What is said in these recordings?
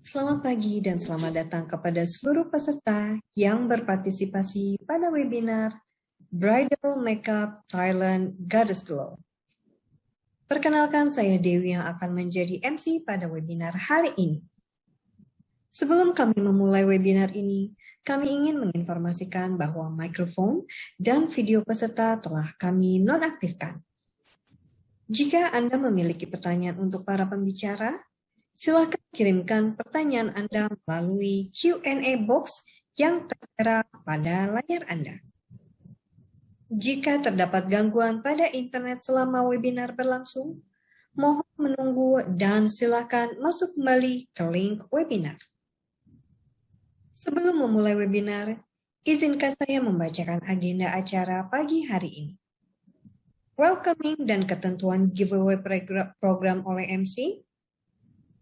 Selamat pagi dan selamat datang kepada seluruh peserta yang berpartisipasi pada webinar Bridal Makeup Thailand Goddess Glow. Perkenalkan, saya Dewi yang akan menjadi MC pada webinar hari ini. Sebelum kami memulai webinar ini, kami ingin menginformasikan bahwa mikrofon dan video peserta telah kami nonaktifkan. Jika Anda memiliki pertanyaan untuk para pembicara, silakan kirimkan pertanyaan Anda melalui Q&A box yang tertera pada layar Anda. Jika terdapat gangguan pada internet selama webinar berlangsung, mohon menunggu dan silakan masuk kembali ke link webinar. Sebelum memulai webinar, izinkan saya membacakan agenda acara pagi hari ini. Welcoming dan ketentuan giveaway program oleh MC,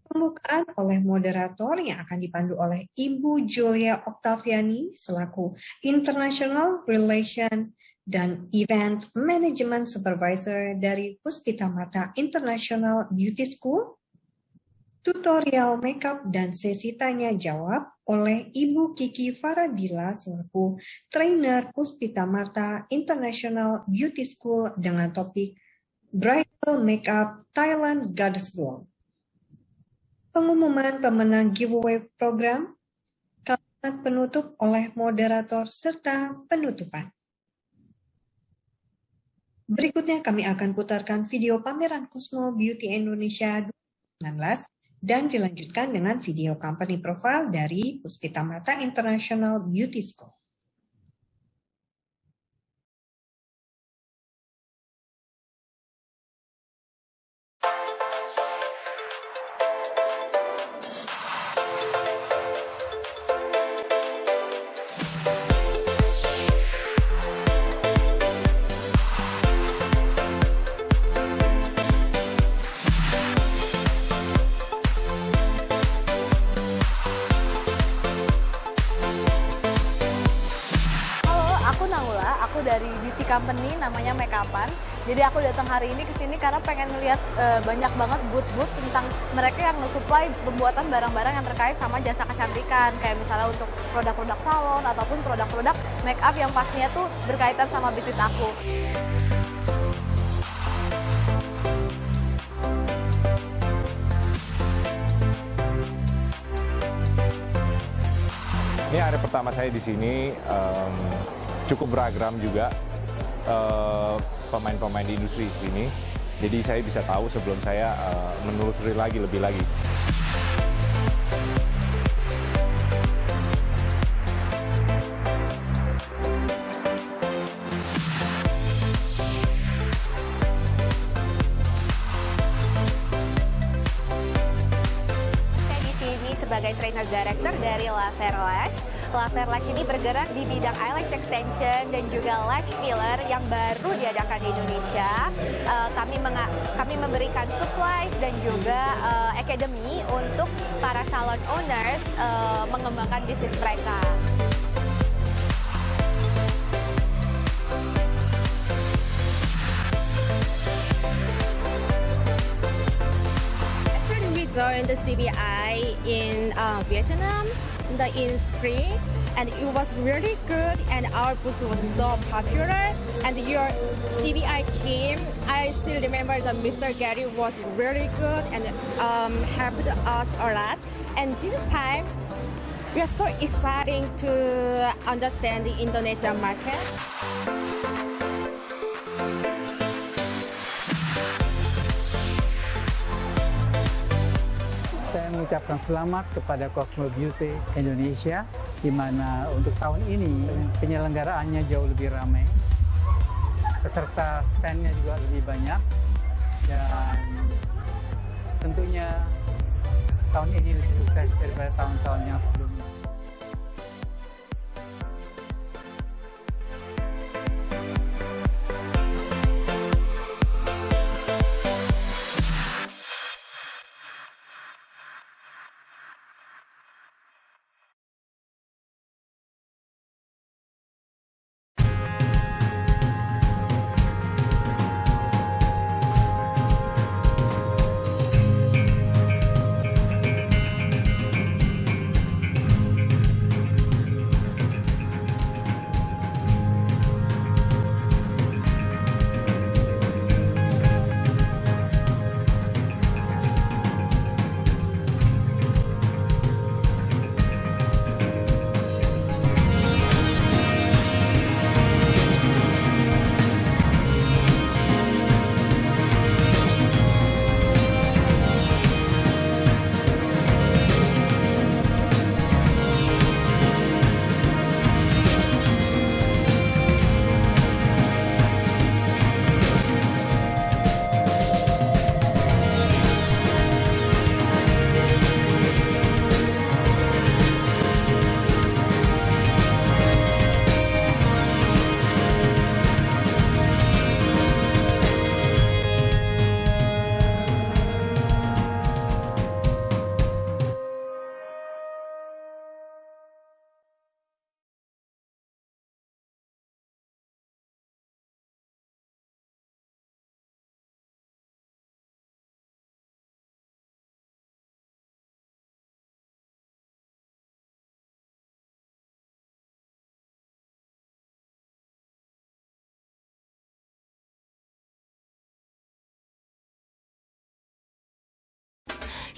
pembukaan oleh moderator yang akan dipandu oleh Ibu Julia Octaviani selaku International Relation dan Event Management Supervisor dari Puspita Mata International Beauty School, tutorial makeup dan sesi tanya jawab oleh Ibu Kiki Faradila selaku Trainer Puspita Mata International Beauty School dengan topik Bridal Makeup Thailand Goddess Glow. Pengumuman pemenang giveaway program, kalimat penutup oleh moderator serta penutupan. Berikutnya kami akan putarkan video pameran Cosmo Beauty Indonesia 2019 dan dilanjutkan dengan video company profile dari Puspita Mata International Beauty School. Dari beauty company namanya Makeupan. Jadi aku datang hari ini ke sini karena pengen melihat banyak banget booth-booth tentang mereka yang nge-supply pembuatan barang-barang yang terkait sama jasa kecantikan, kayak misalnya untuk produk-produk salon ataupun produk-produk makeup yang pastinya tuh berkaitan sama bisnis aku. Ini hari pertama saya di sini. Cukup beragam juga pemain-pemain di industri ini. Jadi saya bisa tahu sebelum saya menelusuri lebih lagi. Saya di sini sebagai trainer director dari Laser Lash. Laser Lash ini bergerak di bidang eyelash extension dan juga lash filler yang baru diadakan di Indonesia. Kami memberikan supplies dan juga academy untuk para salon owners mengembangkan bisnis mereka. Actually, we joined the CBI in Vietnam in spring, and it was really good, and our booth was so popular. And your CBI team, I still remember that Mr. Gary was really good and helped us a lot. And this time, we are so exciting to understand the Indonesian market. mengucapkan selamat kepada Cosmo Beauty Indonesia, di mana untuk tahun ini penyelenggaraannya jauh lebih ramai, peserta stand-nya juga lebih banyak, dan tentunya tahun ini lebih sukses daripada tahun-tahun yang sebelumnya.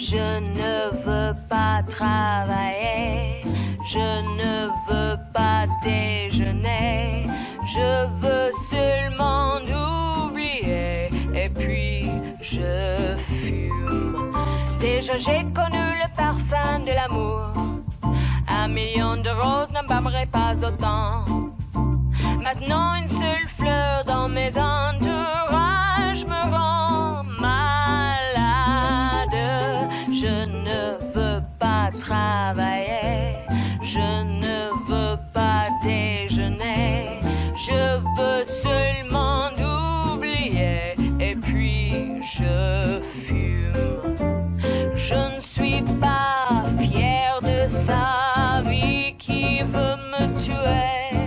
Je ne veux pas travailler, je ne veux pas déjeuner, je veux seulement oublier et puis je fume. Déjà j'ai connu le parfum de l'amour, 1 million de roses n'embaumerait pas autant. Maintenant une seule fleur dans mes entourages me rend malade. Je ne veux pas travailler, je ne veux pas déjeuner, je veux seulement oublier et puis je fume. Je ne suis pas fière de sa vie qui veut me tuer.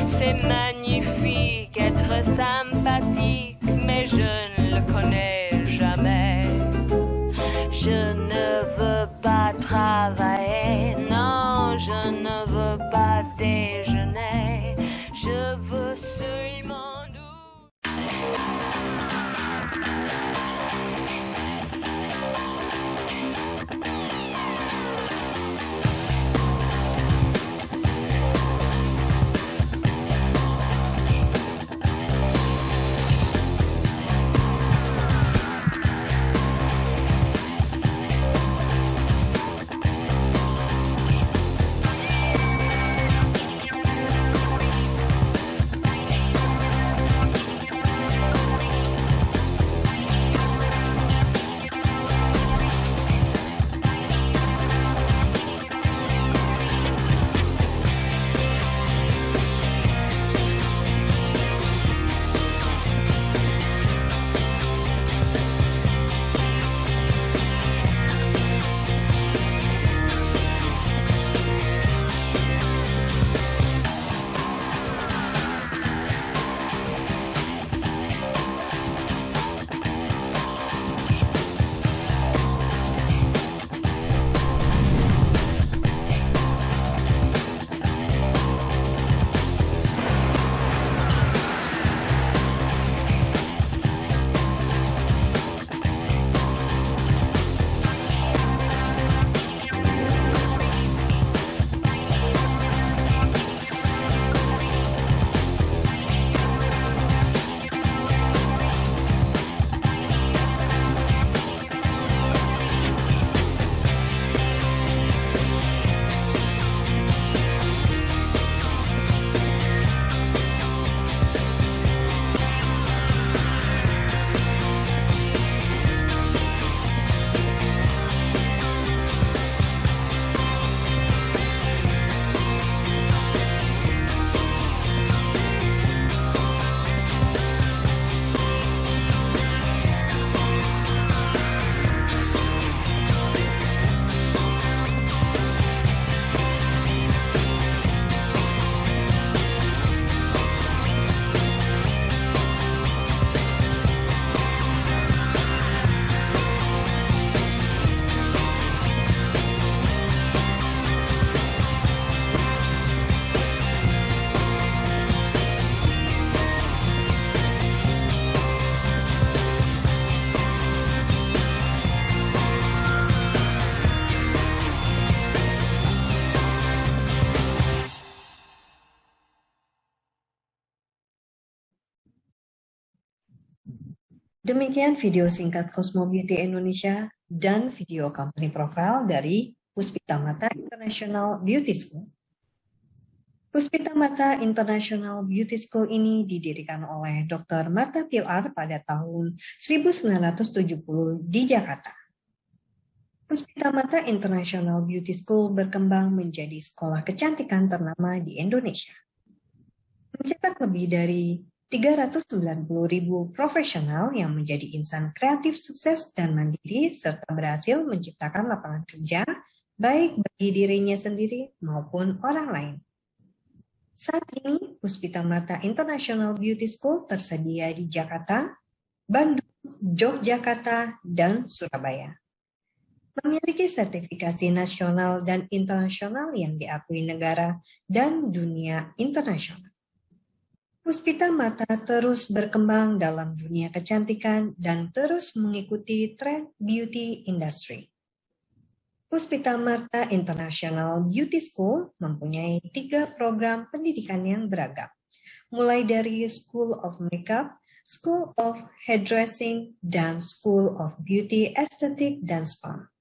C'est magnifique être sympathique, mais je ne le connais jamais. Je ne veux pas travailler, non, je ne veux pas déjeuner, je veux seulement Demikian video singkat Cosmo Beauty Indonesia dan video company profile dari Puspita Mata International Beauty School. Puspita Mata International Beauty School ini didirikan oleh Dr. Martha Pilar pada tahun 1970 di Jakarta. Puspita Mata International Beauty School berkembang menjadi sekolah kecantikan ternama di Indonesia. Mencetak lebih dari 390.000 profesional yang menjadi insan kreatif sukses dan mandiri serta berhasil menciptakan lapangan kerja baik bagi dirinya sendiri maupun orang lain. Saat ini, Puspita Mata International Beauty School tersedia di Jakarta, Bandung, Yogyakarta, dan Surabaya. Memiliki sertifikasi nasional dan internasional yang diakui negara dan dunia internasional. Puspita Mata terus berkembang dalam dunia kecantikan dan terus mengikuti tren beauty industry. Puspita Mata International Beauty School mempunyai 3 program pendidikan yang beragam, mulai dari School of Makeup, School of Hairdressing, dan School of Beauty Aesthetic dan Spa.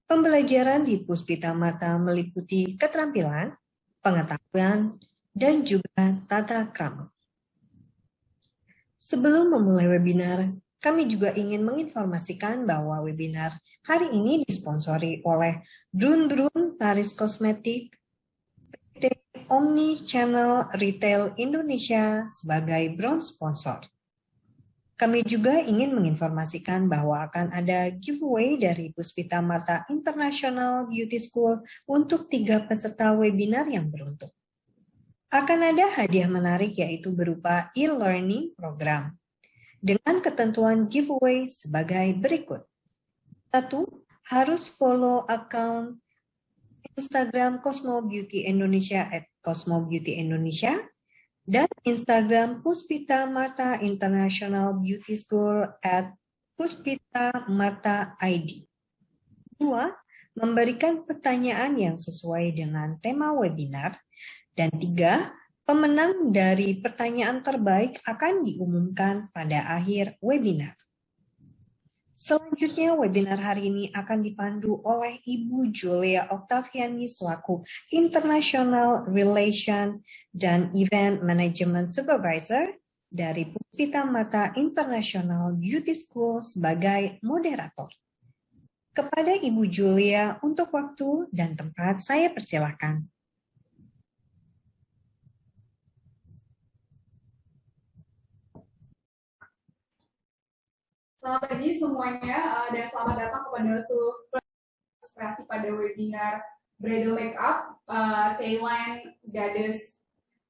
Pembelajaran di Puspita Mata meliputi keterampilan, pengetahuan, dan juga tata krama. Sebelum memulai webinar, kami juga ingin menginformasikan bahwa webinar hari ini disponsori oleh Drun Drun Paris Kosmetik, PT Omni Channel Retail Indonesia sebagai bronze sponsor. Kami juga ingin menginformasikan bahwa akan ada giveaway dari Puspita Mata International Beauty School untuk 3 peserta webinar yang beruntung. Akan ada hadiah menarik yaitu berupa e-learning program dengan ketentuan giveaway sebagai berikut. 1. Harus follow account Instagram Cosmo Beauty Indonesia @cosmobeautyindonesia dan Instagram Puspita Mata International Beauty School @puspitamarta.id. 2. Memberikan pertanyaan yang sesuai dengan tema webinar. Dan 3, pemenang dari pertanyaan terbaik akan diumumkan pada akhir webinar. Selanjutnya, webinar hari ini akan dipandu oleh Ibu Julia Octaviani selaku International Relation dan Event Management Supervisor dari Puspita Mata International Beauty School sebagai moderator. Kepada Ibu Julia untuk waktu dan tempat saya persilakan. Selamat pagi semuanya dan selamat datang kepada seluruh partisipasi pada webinar Bridal Makeup Thailand Goddess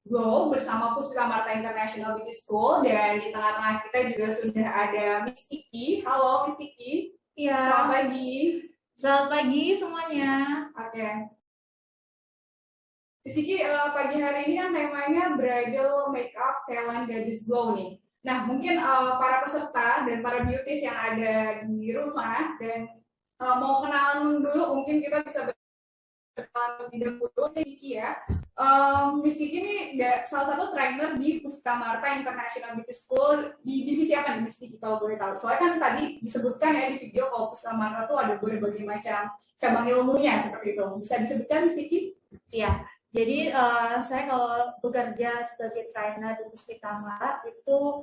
Glow bersama Puspita Mata International Beauty School, dan di tengah-tengah kita juga sudah ada Miss Kiki. Halo Miss Kiki. Iya. Selamat pagi. Selamat pagi semuanya. Oke. Miss Kiki, pagi hari ini kan temanya Bridal Makeup Thailand Goddess Glow nih. Nah, mungkin para peserta dan para beauties yang ada di rumah dan mau kenalan dulu, mungkin kita bisa berkenalan lebih dahulu. Kiki ya, Miss Kiki ini salah satu trainer di Puspita Mata International Beauty School di divisi apa nih Miss Kiki kalau boleh tahu? Soalnya kan tadi disebutkan ya di video kalau Puspita Mata tuh ada berbagai macam cabang ilmunya seperti itu. Bisa disebutkan Miss Kiki? Iya. Jadi saya kalau bekerja sebagai trainer di Puspita Mata itu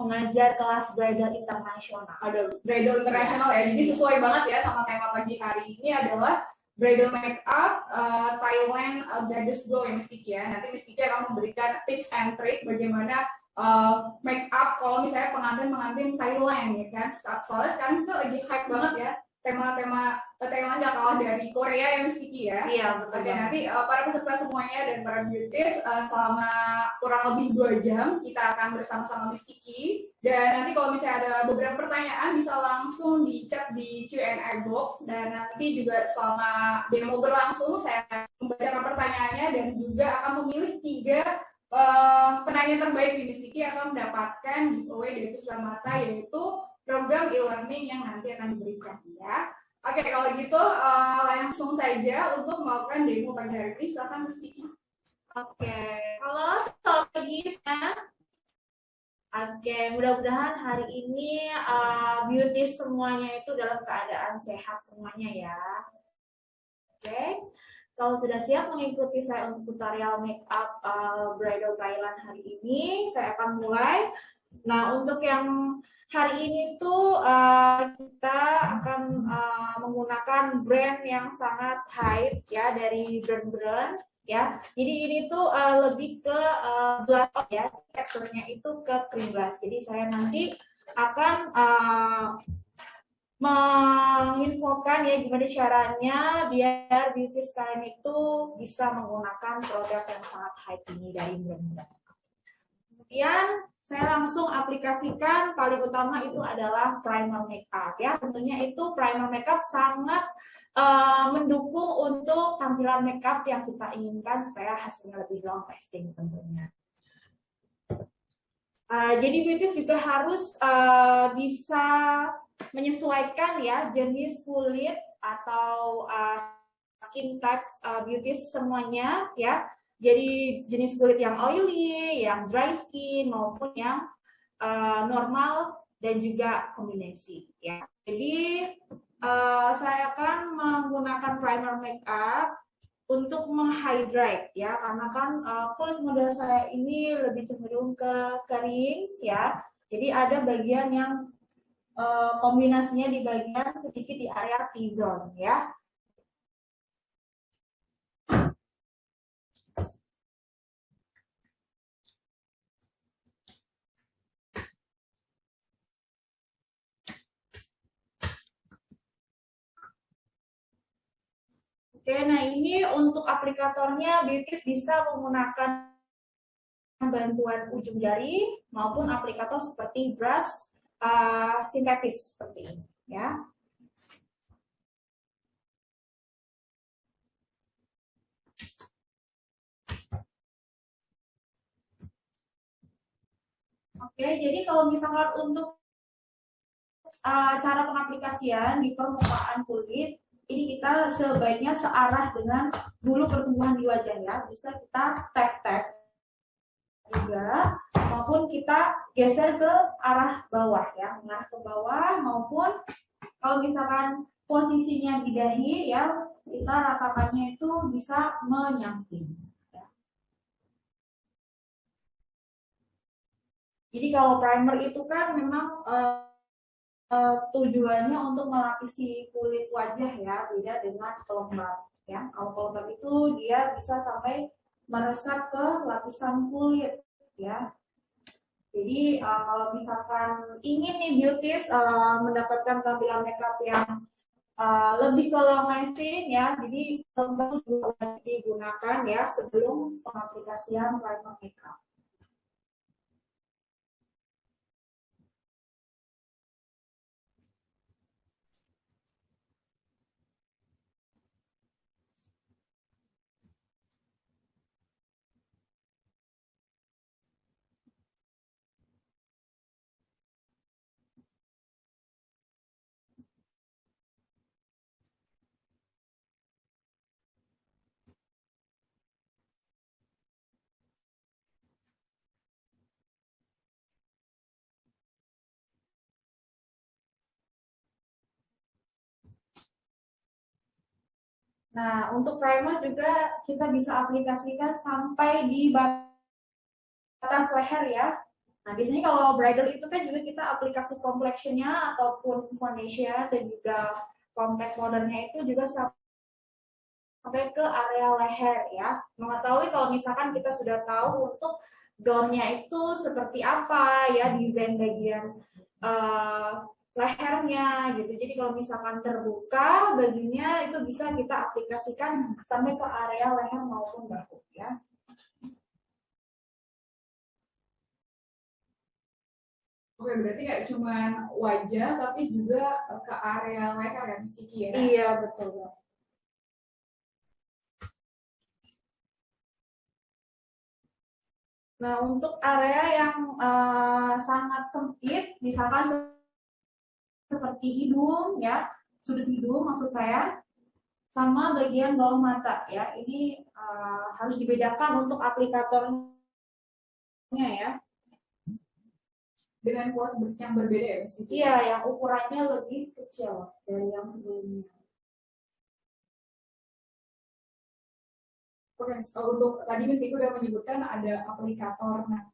mengajar kelas bridal internasional. Ada bridal internasional ya, jadi sesuai banget ya sama tema pagi hari ini adalah bridal makeup Thailand Goddess Glow ya Miss Kiki ya. Nanti Miss Kiki akan memberikan tips and trick bagaimana makeup kalau misalnya pengantin Thailand ya kan. Soalnya sekarang itu lagi hype banget ya tema-tema Thailand gak kalah dari Korea ya Miss Kiki ya. Iya, betul. Oke, nanti para peserta semuanya dan para beauties selama kurang lebih 2 jam kita akan bersama-sama Miss Kiki, dan nanti kalau misalnya ada beberapa pertanyaan bisa langsung di chat di Q&A box, dan nanti juga selama demo berlangsung saya akan membacakan pertanyaannya dan juga akan memilih 3 penanya terbaik di Miss Kiki akan mendapatkan giveaway dari Puspita Mata, yaitu program e-learning yang nanti akan diberikan ya. Oke, kalau gitu langsung saja untuk melakukan demo pagi hari ini. Silakan Miss Kiki. Oke. Halo, selamat pagi. Oke, mudah-mudahan hari ini beauty semuanya itu dalam keadaan sehat semuanya ya. Oke, kalau sudah siap mengikuti saya untuk tutorial makeup bridal Thailand hari ini, saya akan mulai. Nah, untuk yang hari ini tuh kita akan menggunakan brand yang sangat hype ya dari brand-brand ya. Jadi ini tuh lebih ke blush on ya, teksturnya itu ke cream blush. Jadi saya nanti akan menginfokan ya gimana caranya biar beauty kalian itu bisa menggunakan produk yang sangat hype ini dari brand-brand. Kemudian saya langsung aplikasikan paling utama itu adalah primer makeup ya. Tentunya itu primer makeup sangat mendukung untuk tampilan makeup yang kita inginkan supaya hasilnya lebih long lasting tentunya. Jadi beauty juga harus bisa menyesuaikan ya jenis kulit atau skin types beauty semuanya ya. Jadi jenis kulit yang oily, yang dry skin maupun yang normal dan juga kombinasi ya. Jadi saya akan menggunakan primer makeup untuk menghydrate ya, karena kan kulit model saya ini lebih cenderung ke kering ya. Jadi ada bagian yang kombinasinya di bagian sedikit di area T-zone ya. Oke, nah ini untuk aplikatornya Beauties bisa menggunakan bantuan ujung jari maupun aplikator seperti brush sintetis seperti ini ya. Oke, jadi kalau misalkan untuk cara pengaplikasian di permukaan kulit, ini kita sebaiknya searah dengan bulu pertumbuhan di wajah ya. Bisa kita tap-tap juga, maupun kita geser ke arah bawah ya, mengarah ke bawah, maupun kalau misalkan posisinya di dahi ya, kita ratakannya itu bisa menyamping. Ya. Jadi kalau primer itu kan memang tujuannya untuk melapisi kulit wajah ya, beda dengan pelembab ya. Kalau pelembab itu dia bisa sampai meresap ke lapisan kulit ya. Jadi kalau misalkan ingin nih beauties mendapatkan tampilan makeup yang lebih ke long lasting ya, jadi pelembab juga harus digunakan ya sebelum pengaplikasian primer makeup. Nah, untuk primer juga kita bisa aplikasikan sampai di batas leher ya. Nah, biasanya kalau bridal itu kan juga kita aplikasi complexion-nya ataupun foundation dan juga compact powder-nya itu juga sampai ke area leher ya. Mengetahui kalau misalkan kita sudah tahu untuk gaunnya itu seperti apa ya, desain bagian lehernya gitu. Jadi kalau misalkan terbuka bajunya itu bisa kita aplikasikan sampai ke area leher maupun bahu ya. Oke, berarti nggak cuma wajah tapi juga ke area leher ya, Kiki ya? Iya, betul. Nah, untuk area yang sangat sempit, misalkan seperti hidung ya, sudut hidung maksud saya, sama bagian bawah mata ya, ini harus dibedakan untuk aplikatornya ya. dengan kuas yang berbeda ya Miss Kiki? Iya, yang ukurannya lebih kecil dari yang sebelumnya. Oke, untuk tadi Miss Kiki udah menyebutkan ada aplikator. Nah,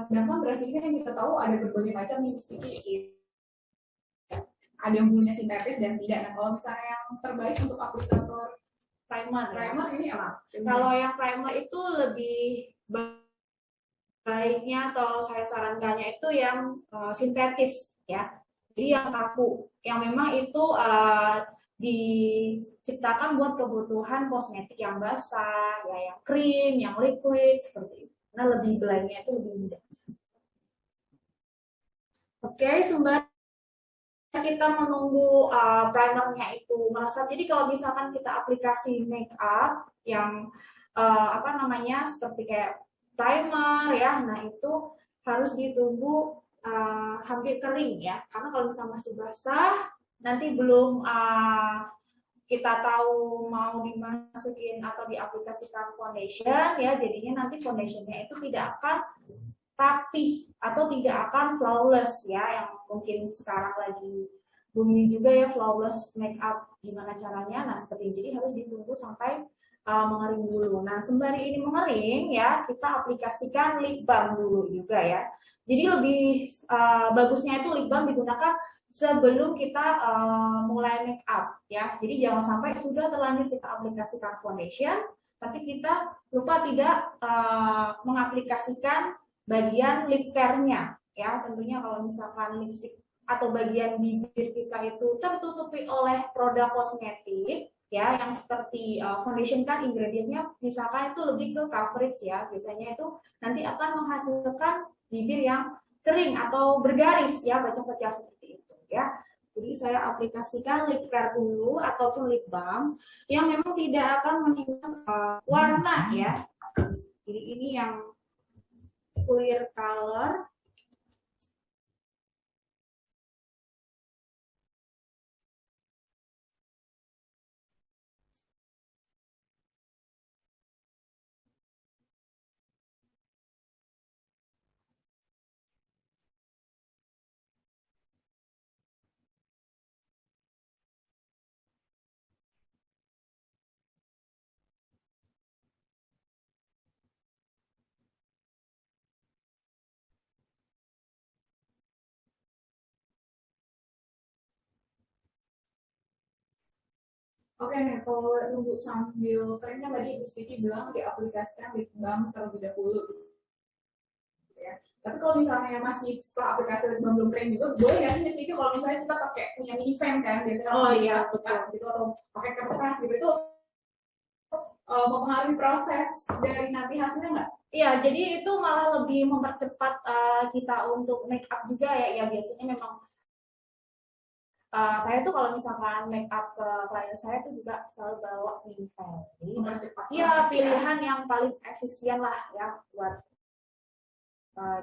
sedangkan beras ini yang kita tahu ada berbagai macam nih Miss Kiki. Ada yang bulunya sintetis dan tidak. Nah, kalau misalnya yang terbaik untuk aplikator Primer ini apa? Kalau yang primer itu lebih baiknya atau saya sarankannya itu yang sintetis ya. Jadi yang kaku, yang memang itu diciptakan buat kebutuhan kosmetik yang basah, ya yang krim, yang liquid seperti itu. Nah, lebih belainya itu lebih mudah. Oke, sembari kita menunggu primernya itu meresap. Jadi kalau misalkan kita aplikasi make up yang seperti kayak primer ya, nah itu harus ditunggu hampir kering ya. Karena kalau misalnya masih basah, nanti belum kita tahu mau dimasukin atau diaplikasikan foundation ya, jadinya nanti foundationnya itu tidak akan rapi atau tidak akan flawless ya, yang mungkin sekarang lagi booming juga ya flawless make up, gimana caranya. Nah seperti ini, jadi harus ditunggu sampai mengering dulu. Nah sembari ini mengering ya, kita aplikasikan lip balm dulu juga ya. Jadi lebih bagusnya itu lip balm digunakan sebelum kita mulai make up ya. Jadi jangan sampai sudah terlanjur kita aplikasikan foundation tapi kita lupa tidak mengaplikasikan bagian lip care-nya ya. Tentunya kalau misalkan lipstick atau bagian bibir kita itu tertutupi oleh produk kosmetik ya, yang seperti foundation kan ingredients-nya misalkan itu lebih ke coverage ya, biasanya itu nanti akan menghasilkan bibir yang kering atau bergaris ya, bacak-bacak seperti itu ya. Jadi saya aplikasikan lip care dulu ataupun lip balm yang memang tidak akan meninggalkan warna ya. Jadi ini yang clear color. Oke, kalau nunggu sambil keringnya tadi Miss Kiki bilang diaplikasikan lip balm terlebih dahulu gitu ya. Tapi kalau misalnya masih setelah aplikasi lip balm belum kering juga, boleh nggak sih Miss Kiki kalau misalnya kita pakai punya mini fan kan, biasanya bekas gitu atau pakai kertas gitu, itu mempengaruhi proses dari nanti hasilnya nggak? Iya, jadi itu malah lebih mempercepat kita untuk make up juga ya. Ya biasanya memang saya tuh kalau misalkan make up ke klien saya tuh juga selalu bawa mini fan. Iya, pilihan yang paling efisien lah ya buat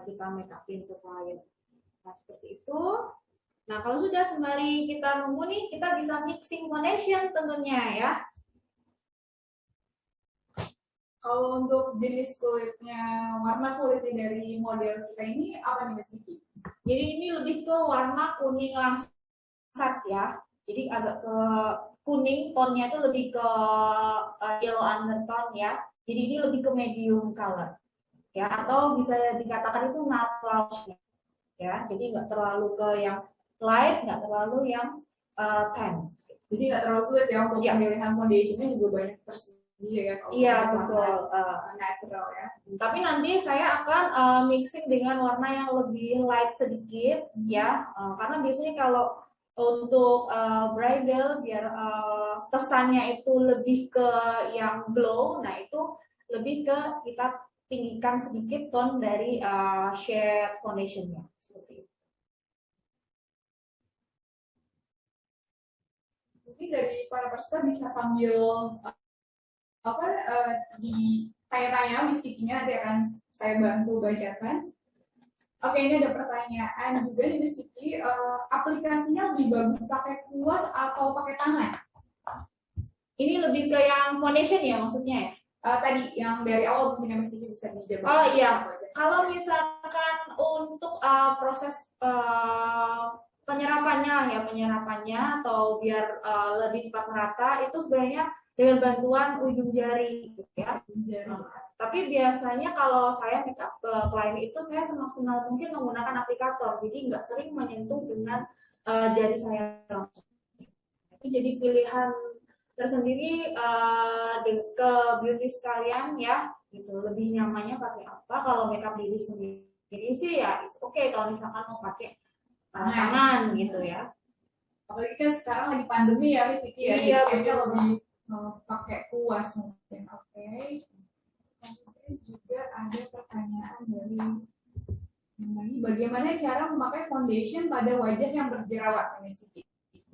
kita make upin ke klien. Nah seperti itu. Nah kalau sudah sembari kita nunggu nih, kita bisa mixing foundation tentunya ya. Kalau untuk jenis kulitnya, warna kulitnya dari model kita ini apa nih Miss Kiki? Jadi ini lebih ke warna kuning langsat ya. Jadi agak ke kuning, tonnya itu lebih ke yellow undertone ya. Jadi ini lebih ke medium color ya, atau bisa dikatakan itu natural ya. Jadi nggak terlalu ke yang light, nggak terlalu yang tan. Jadi nggak terlalu sulit ya untuk pemilihan foundationnya juga banyak tersedia ya. Iya betul. Natural ya. Tapi nanti saya akan mixing dengan warna yang lebih light sedikit ya, karena biasanya kalau untuk bridal biar kesannya itu lebih ke yang glow, nah itu lebih ke kita tinggikan sedikit tone dari shade foundationnya seperti itu. Mungkin dari para peserta bisa sambil ditanya-tanya Miss Kiki-nya, nanti akan saya bantu bacakan. Oke, ini ada pertanyaan juga nih Miss Kiki, aplikasinya lebih bagus pakai kuas atau pakai tangan? Ini lebih ke yang foundation ya maksudnya ya? Tadi yang dari awal mungkin Miss Kiki bisa dijawab. Oh iya, kalau misalkan untuk proses penyerapannya atau biar lebih cepat merata itu sebenarnya dengan bantuan ujung jari gitu ya. Tapi biasanya kalau saya makeup ke klien itu saya semaksimal mungkin menggunakan aplikator, jadi nggak sering menyentuh dengan jari saya langsung. Itu jadi pilihan tersendiri ke beauty sekalian ya, gitu. Lebih nyamannya pakai apa? Kalau makeup diri sendiri sih ya oke, kalau misalkan mau pakai tangan gitu ya. Apalagi kan sekarang lagi pandemi ya, Miss Vicky ya. Iya, kayaknya lebih pakai kuas mungkin. Oke. Kemudian juga ada pertanyaan dari bagaimana cara memakai foundation pada wajah yang berjerawat, Miss Vicky?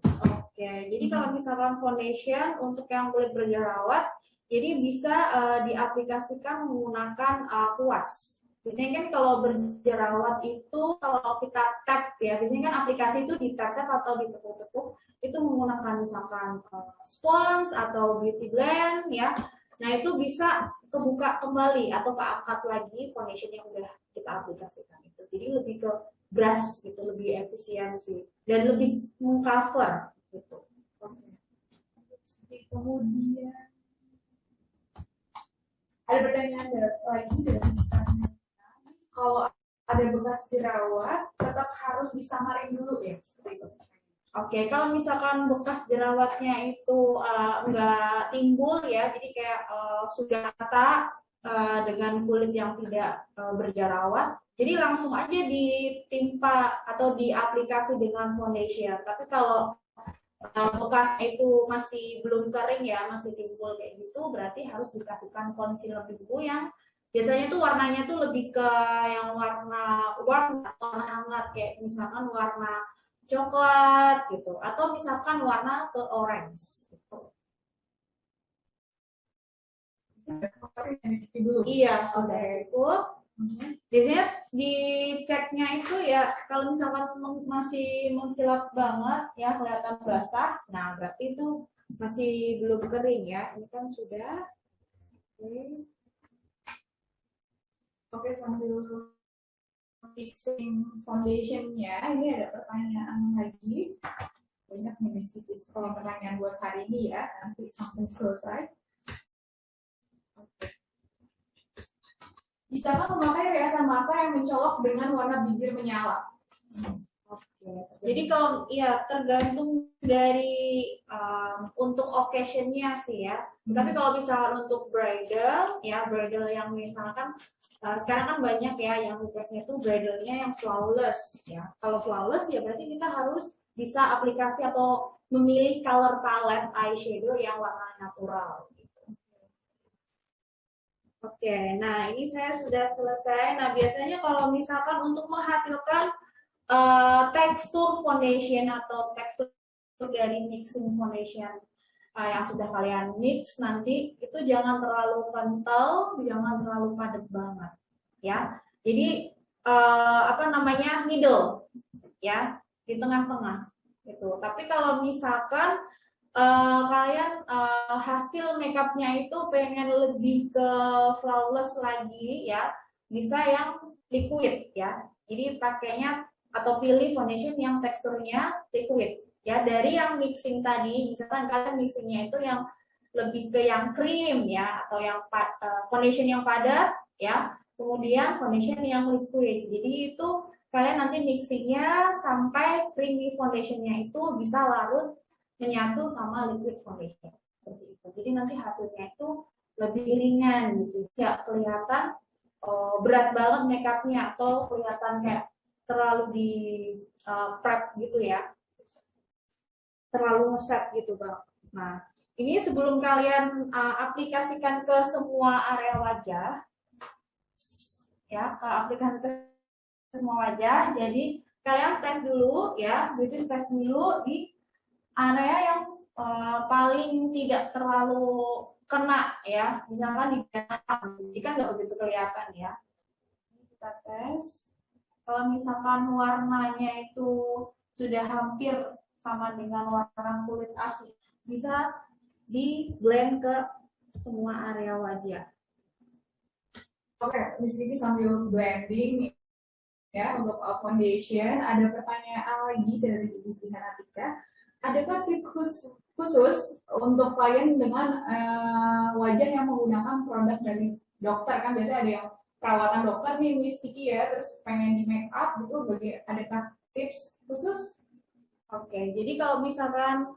Oke, jadi kalau misalkan foundation untuk yang kulit berjerawat, jadi bisa diaplikasikan menggunakan kuas. Biasanya kan kalau berjerawat itu kalau kita tap ya, biasanya kan aplikasi itu ditap atau ditekuk-tekuk, itu menggunakan misalkan spons atau beauty blend ya. Nah itu bisa kebuka kembali atau keangkat lagi foundation yang udah kita aplikasikan itu. Jadi lebih ke brush gitu, lebih efisiensi dan lebih mengcover gitu. Kemudian ada pertanyaan lagi dari kalau ada bekas jerawat tetap harus disamarin dulu ya, seperti itu. Oke, kalau misalkan bekas jerawatnya itu nggak timbul ya, jadi kayak sudah rata dengan kulit yang tidak berjerawat, jadi langsung aja ditimpa atau diaplikasi dengan foundation. Tapi kalau bekas itu masih belum kering ya, masih timbul kayak gitu, berarti harus dikasihkan concealer dulu yang biasanya tuh warnanya tuh lebih ke yang warna warm atau warna hangat, kayak misalkan warna coklat gitu, atau misalkan warna ke orange gitu. Iya, sudah cukup. Biasanya diceknya itu ya kalau misalkan masih mengkilap banget ya, kelihatan basah, nah berarti itu masih belum kering ya. Ini kan sudah. Oke, sambil fixing foundation-nya, ini ada pertanyaan lagi. Banyak nih tipis kalau pertanyaan buat hari ini ya, nanti sampai selesai. Bisakah memakai riasan mata yang mencolok dengan warna bibir menyala? Jadi kalau ya tergantung dari untuk occasion-nya sih ya. Tapi kalau misalkan untuk bridal ya, bridal yang misalkan sekarang kan banyak ya yang requestnya itu bridalnya yang flawless ya. Kalau flawless ya berarti kita harus bisa aplikasi atau memilih color palette eyeshadow yang warna natural. Oke, nah ini saya sudah selesai. Nah biasanya kalau misalkan untuk menghasilkan tekstur foundation atau tekstur dari mixing foundation yang sudah kalian mix nanti itu jangan terlalu kental, jangan terlalu padat banget, ya. Jadi middle, ya, di tengah-tengah, gitu. Tapi kalau misalkan kalian hasil makeupnya itu pengen lebih ke flawless lagi, ya, bisa yang liquid, ya. Jadi pakainya atau pilih foundation yang teksturnya liquid. Ya, dari yang mixing tadi, misalkan kalian mixingnya itu yang lebih ke yang cream ya, atau yang foundation yang padat ya, kemudian foundation yang liquid. Jadi itu kalian nanti mixingnya sampai creamy foundationnya itu bisa larut menyatu sama liquid foundation. Seperti itu. Jadi nanti hasilnya itu lebih ringan gitu, tidak kelihatan berat banget makeupnya atau kelihatan kayak terlalu di prep gitu ya. Terlalu ngeset gitu bang. Nah ini sebelum kalian aplikasikan ke semua area wajah, ya aplikasikan ke semua wajah. Jadi kalian tes dulu ya, beauty test dulu di area yang paling tidak terlalu kena ya, misalkan di belakang, jadi kan nggak begitu kelihatan ya. Kita tes. Kalau misalkan warnanya itu sudah hampir sama dengan warna kulit asli, bisa di blend ke semua area wajah. Oke, di sini sambil blending Ya, untuk foundation, ada pertanyaan lagi dari Ibu Hanatika. Adakah tips khusus untuk klien dengan wajah yang menggunakan produk dari dokter? Kan biasanya ada yang perawatan dokter nih, Miss Kiki ya, terus pengen di make up gitu, adakah tips khusus? Oke, jadi kalau misalkan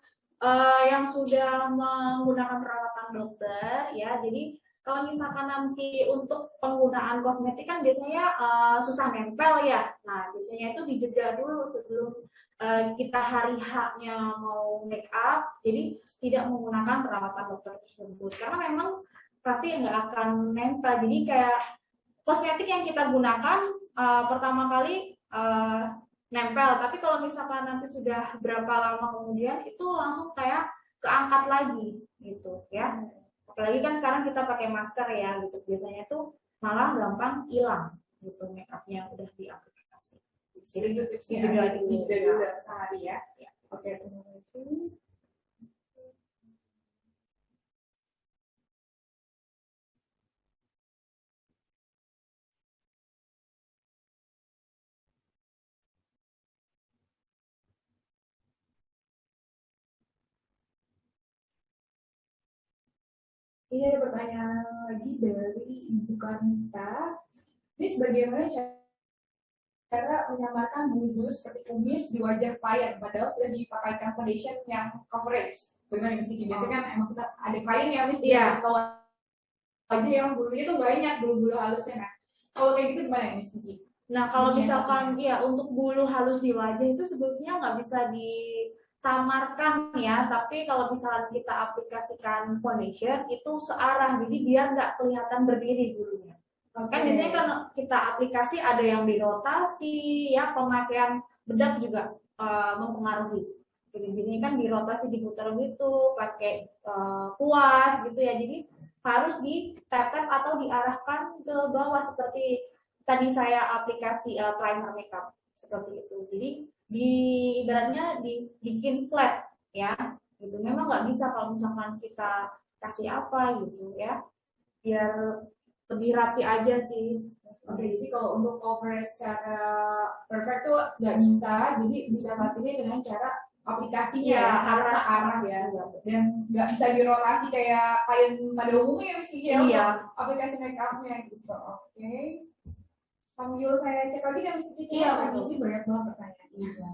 yang sudah menggunakan perawatan dokter, ya, jadi kalau misalkan nanti untuk penggunaan kosmetik kan biasanya susah nempel ya. Nah, biasanya itu dijeda dulu sebelum kita hari H-nya mau make up, jadi tidak menggunakan perawatan dokter tersebut. Karena memang pasti nggak akan nempel. Jadi kayak kosmetik yang kita gunakan pertama kali nempel, tapi kalau misalkan nanti sudah berapa lama kemudian itu langsung kayak keangkat lagi gitu ya. Apalagi kan sekarang kita pakai masker ya gitu, biasanya tuh malah gampang hilang gitu make upnya udah diaplikasi. Jadi itu tipsnya juga sehari ya. Oke, terima kasih. Ini ada pertanyaan lagi dari Ibu Karnita. Miss, bagaimana cara menyamarkan bulu-bulu seperti kumis di wajah klien, padahal sudah dipakaikan foundation yang coverage? Bagaimana Miss Kiki? Biasanya kan emang kita ada klien ya Miss, kalau wajah yang bulunya tuh banyak, bulu-bulu halusnya. Nah, kalau kayak gitu gimana Miss Kiki? Nah, kalau misalkan untuk bulu halus di wajah itu sebetulnya nggak bisa disamarkan ya, tapi kalau misalkan kita aplikasikan foundation itu searah, jadi biar nggak kelihatan berdiri bulunya. Kan biasanya kan kita aplikasi ada yang dirotasi, ya pemakaian bedak juga mempengaruhi. Jadi biasanya kan dirotasi, diputar gitu, pakai kuas gitu ya, jadi harus ditap-tap atau diarahkan ke bawah seperti tadi saya aplikasi primer makeup seperti itu. Jadi ibaratnya dibikin flat ya, gitu. Memang nggak bisa kalau misalkan kita kasih apa gitu ya, biar lebih rapi aja sih. Oke, jadi kalau untuk coverage secara perfect tuh nggak bisa, jadi bisa latihnya dengan cara aplikasinya ya, harus searah ya, dan nggak bisa dirotasi kayak klien pada umumnya ya, aplikasi make upnya gitu. Oke. Sambil saya cek lagi dan mesti ini banyak banget pertanyaannya.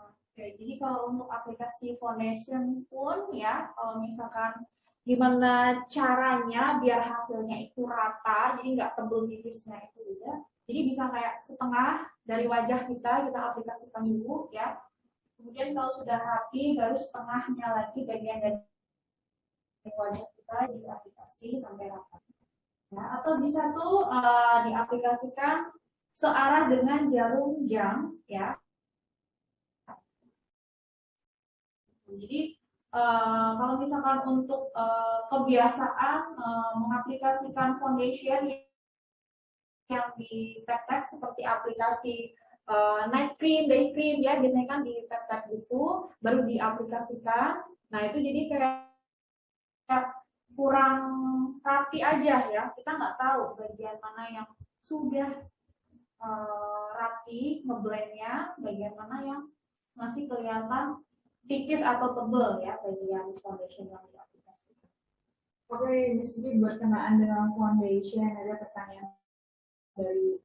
Oke, jadi kalau untuk aplikasi foundation pun ya, kalau misalkan gimana caranya biar hasilnya itu rata, jadi nggak tebel tipisnya itu juga. Jadi bisa kayak setengah dari wajah kita aplikasikan dulu ya. Kemudian kalau sudah rapi, baru setengahnya lagi bagian dari wajah kita diaplikasi sampai rata. Ya, atau bisa tuh diaplikasikan searah dengan jarum jam ya. Jadi kalau misalkan untuk kebiasaan mengaplikasikan foundation yang di tap-tap seperti aplikasi night cream, day cream ya, biasanya kan di tap-tap gitu baru diaplikasikan. Nah itu jadi kayak kurang rapi aja ya, kita nggak tahu bagian mana yang sudah rapi ngeblendnya, bagian mana yang masih kelihatan tipis atau tebal ya bagian foundation yang diaplikasikan. Oke, Miss Kiki, berkenaan dengan foundation ada pertanyaan dari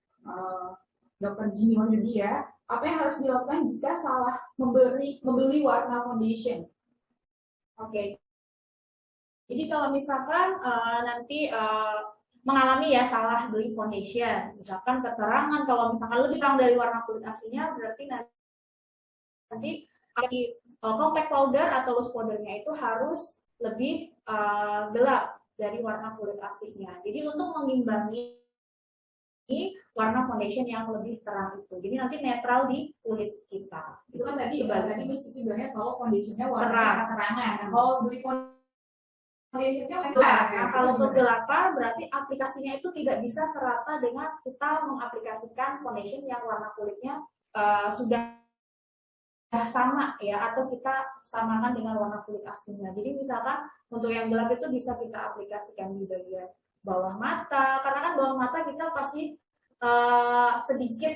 Dr. Jimmy Wahyudi ya. Apa yang harus dilakukan jika salah membeli warna foundation? Oke. Jadi kalau misalkan nanti mengalami ya salah beli foundation, misalkan keterangan kalau misalkan lebih terang dari warna kulit aslinya, berarti nanti compact powder atau loose powdernya itu harus lebih gelap dari warna kulit aslinya. Jadi untuk mengimbangi warna foundation yang lebih terang itu, jadi nanti netral di kulit kita. Itu kan tadi mesti bilangnya kalau foundationnya warna terangan. Kalau beli nah, kalau kegelapan berarti aplikasinya itu tidak bisa serata dengan kita mengaplikasikan foundation yang warna kulitnya sudah sama ya, atau kita samakan dengan warna kulit aslinya. Jadi misalkan untuk yang gelap itu bisa kita aplikasikan di bagian bawah mata, karena kan bawah mata kita pasti sedikit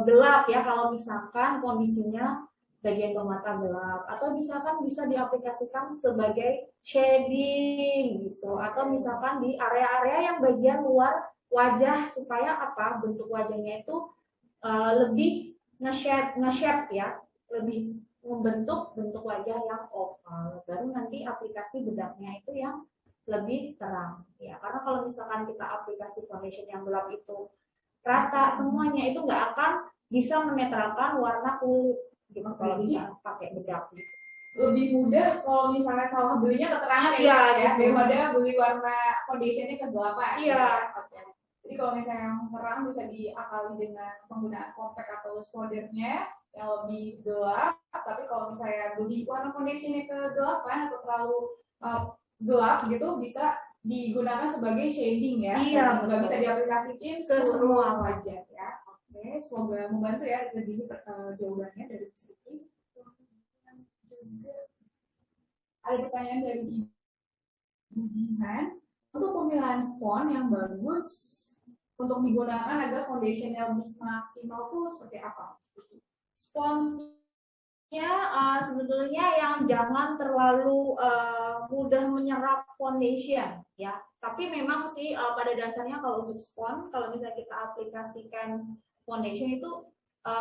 gelap ya kalau misalkan kondisinya bagian bawah mata gelap, atau misalkan bisa diaplikasikan sebagai shading gitu, atau misalkan di area-area yang bagian luar wajah supaya apa, bentuk wajahnya itu lebih nge-shape ya, lebih membentuk bentuk wajah yang oval. Baru nanti aplikasi bedaknya itu yang lebih terang ya, karena kalau misalkan kita aplikasi foundation yang gelap itu rata semuanya, itu nggak akan bisa menetralkan warna kulit gitu kalau bisa pakai bedak gitu. Lebih mudah kalau misalnya salah belinya keterangan ya, ya gitu. daripada beli warna foundationnya kegelapan. Iya. Jadi kalau misalnya yang terang bisa diakali dengan penggunaan compact atau powdernya yang lebih gelap. Tapi kalau misalnya beli warna foundationnya kegelapan atau terlalu gelap gitu, bisa digunakan sebagai shading ya. Iya, nggak bisa diaplikasikan ke semua wajah ya. Oke, semoga membantu ya lebih jawabannya dari sini. Ada pertanyaan dari Ibu Jihan, untuk pemilihan spons yang bagus untuk digunakan agar foundationnya lebih maksimal tuh seperti apa? Sponsnya sebetulnya yang jangan terlalu mudah menyerap foundation ya. Tapi memang sih pada dasarnya kalau untuk spons, kalau misalnya kita aplikasikan foundation itu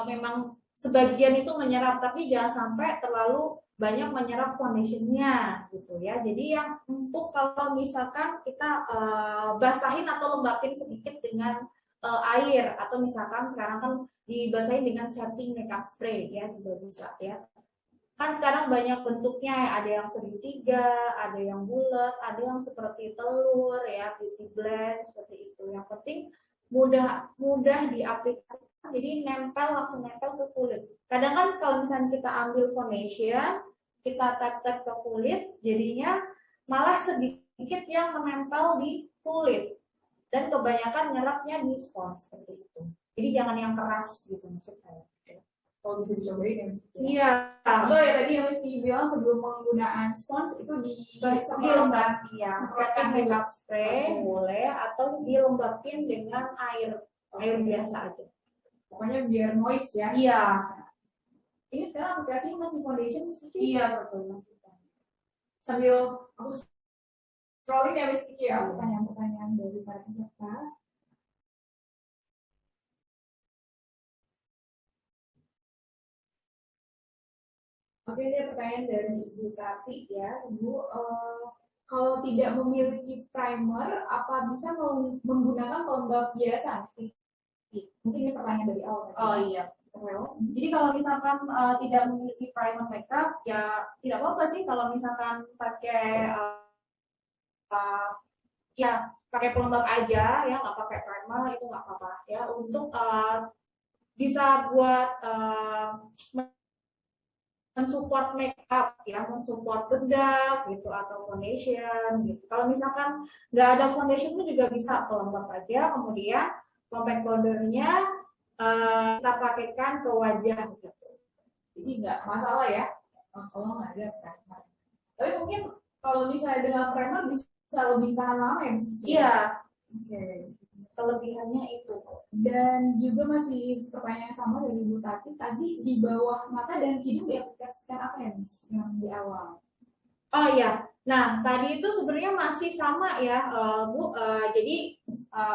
memang sebagian itu menyerap, tapi jangan sampai terlalu banyak menyerap foundationnya gitu ya. Jadi yang empuk kalau misalkan kita basahin atau lembapin sedikit dengan air, atau misalkan sekarang kan dibasahin dengan setting makeup spray ya, juga bisa ya. Kan sekarang banyak bentuknya, ada yang segitiga, ada yang bulat, ada yang seperti telur ya, beauty blend seperti itu. Yang penting mudah diaplikasikan, jadi langsung nempel ke kulit. Kadang kan kalau misalnya kita ambil foundation, kita tap-tap ke kulit, jadinya malah sedikit yang menempel di kulit dan kebanyakan nyerapnya di spons seperti itu. Jadi jangan yang keras gitu maksud saya. Kalau bisa dicobain ya Miss Kiki. Iya. Atau ya tadi yang Miss Kiki bilang sebelum penggunaan spons itu dilembab ya, setting makeup spray boleh, atau dilembapin dengan air biasa aja. Pokoknya biar moist ya. Iya. Ini sekarang aplikasi masih foundation Miss Kiki? Iya betul masih. Sambil aku scrolling ya Miss Kiki ya, pertanyaan-pertanyaan dari para peserta. Oke, ini pertanyaan dari Ibu Tati ya. Ibu, kalau tidak memiliki primer, apa bisa menggunakan pelembab biasa? Mungkin ini pertanyaan dari awal. Oh iya. Jadi kalau misalkan tidak memiliki primer makeup, ya tidak apa-apa sih kalau misalkan pakai pakai pelembab aja ya, nggak pakai primer itu nggak apa-apa ya. Untuk bisa buat mensupport makeup ya, mensupport bedak gitu atau foundation gitu. Kalau misalkan nggak ada foundation itu juga bisa pelembab aja, kemudian compact powdernya kita pakaikan ke wajah gitu. Jadi nggak masalah ya kalau nggak ada primer. Tapi mungkin kalau misalnya dengan primer bisa lebih tahan lama ya? Iya. Oke. Kelebihannya itu. Dan juga masih pertanyaan sama dari Bu Tati, tadi di bawah mata dan hidung diaplikasikan apa ya Miss yang di awal? Oh ya, nah tadi itu sebenarnya masih sama ya Bu. Jadi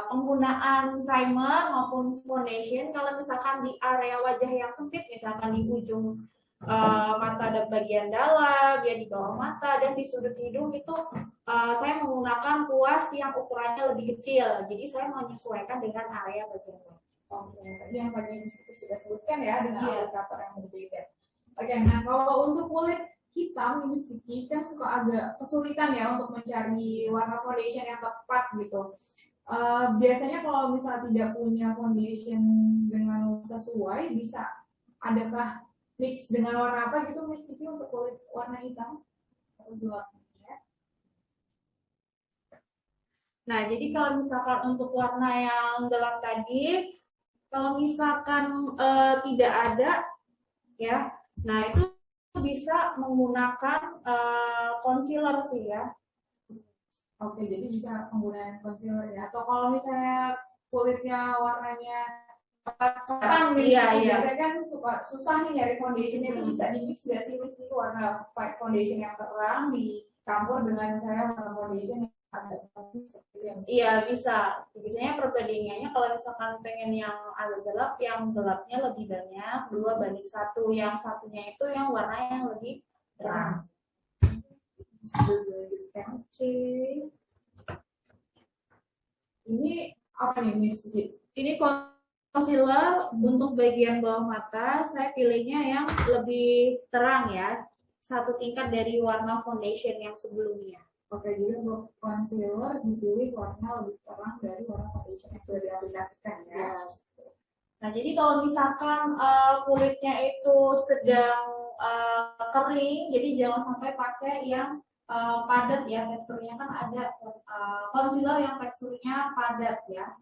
penggunaan primer maupun foundation kalau misalkan di area wajah yang sempit, misalkan di ujung mata dan bagian dalam, ya di bawah mata dan di sudut hidung itu saya menggunakan kuas yang ukurannya lebih kecil. Jadi saya menyesuaikan dengan area bagian wajah. Oke, tadi yang tadi sudah sebutkan ya dengan aplikator yang berbeda. Oke, nah kalau untuk kulit hitam, Miss Kiki kan suka agak kesulitan ya untuk mencari warna foundation yang tepat gitu. Biasanya kalau misalnya tidak punya foundation dengan sesuai, bisa adakah mix dengan warna apa gitu Miss Kiki untuk kulit warna hitam atau gelap? Nah, jadi kalau misalkan untuk warna yang gelap tadi, kalau misalkan tidak ada, ya, nah itu bisa menggunakan concealer sih ya. Oke, jadi bisa penggunaan concealer ya. Atau kalau misalnya kulitnya warnanya terang nih, biasanya kan susah nih nyari foundationnya, itu bisa di mix nggak sih mesti warna foundation yang terang dicampur dengan misalnya warna foundation yang agak gelap? Iya, bisa. Biasanya perbandingannya kalau misalkan pengen yang agak gelap, yang gelapnya lebih banyak 2:1, yang satunya itu yang warna yang lebih terang. Oke. Ini apa nih Miss? Ini concealer untuk bagian bawah mata, saya pilihnya yang lebih terang ya, satu tingkat dari warna foundation yang sebelumnya. Oke, jadi untuk concealer dipilih warna lebih terang dari warna foundation yang sudah diaplikasikan ya. Nah, jadi kalau misalkan kulitnya itu sedang kering, jadi jangan sampai pakai yang padat ya, teksturnya kan ada concealer yang teksturnya padat ya.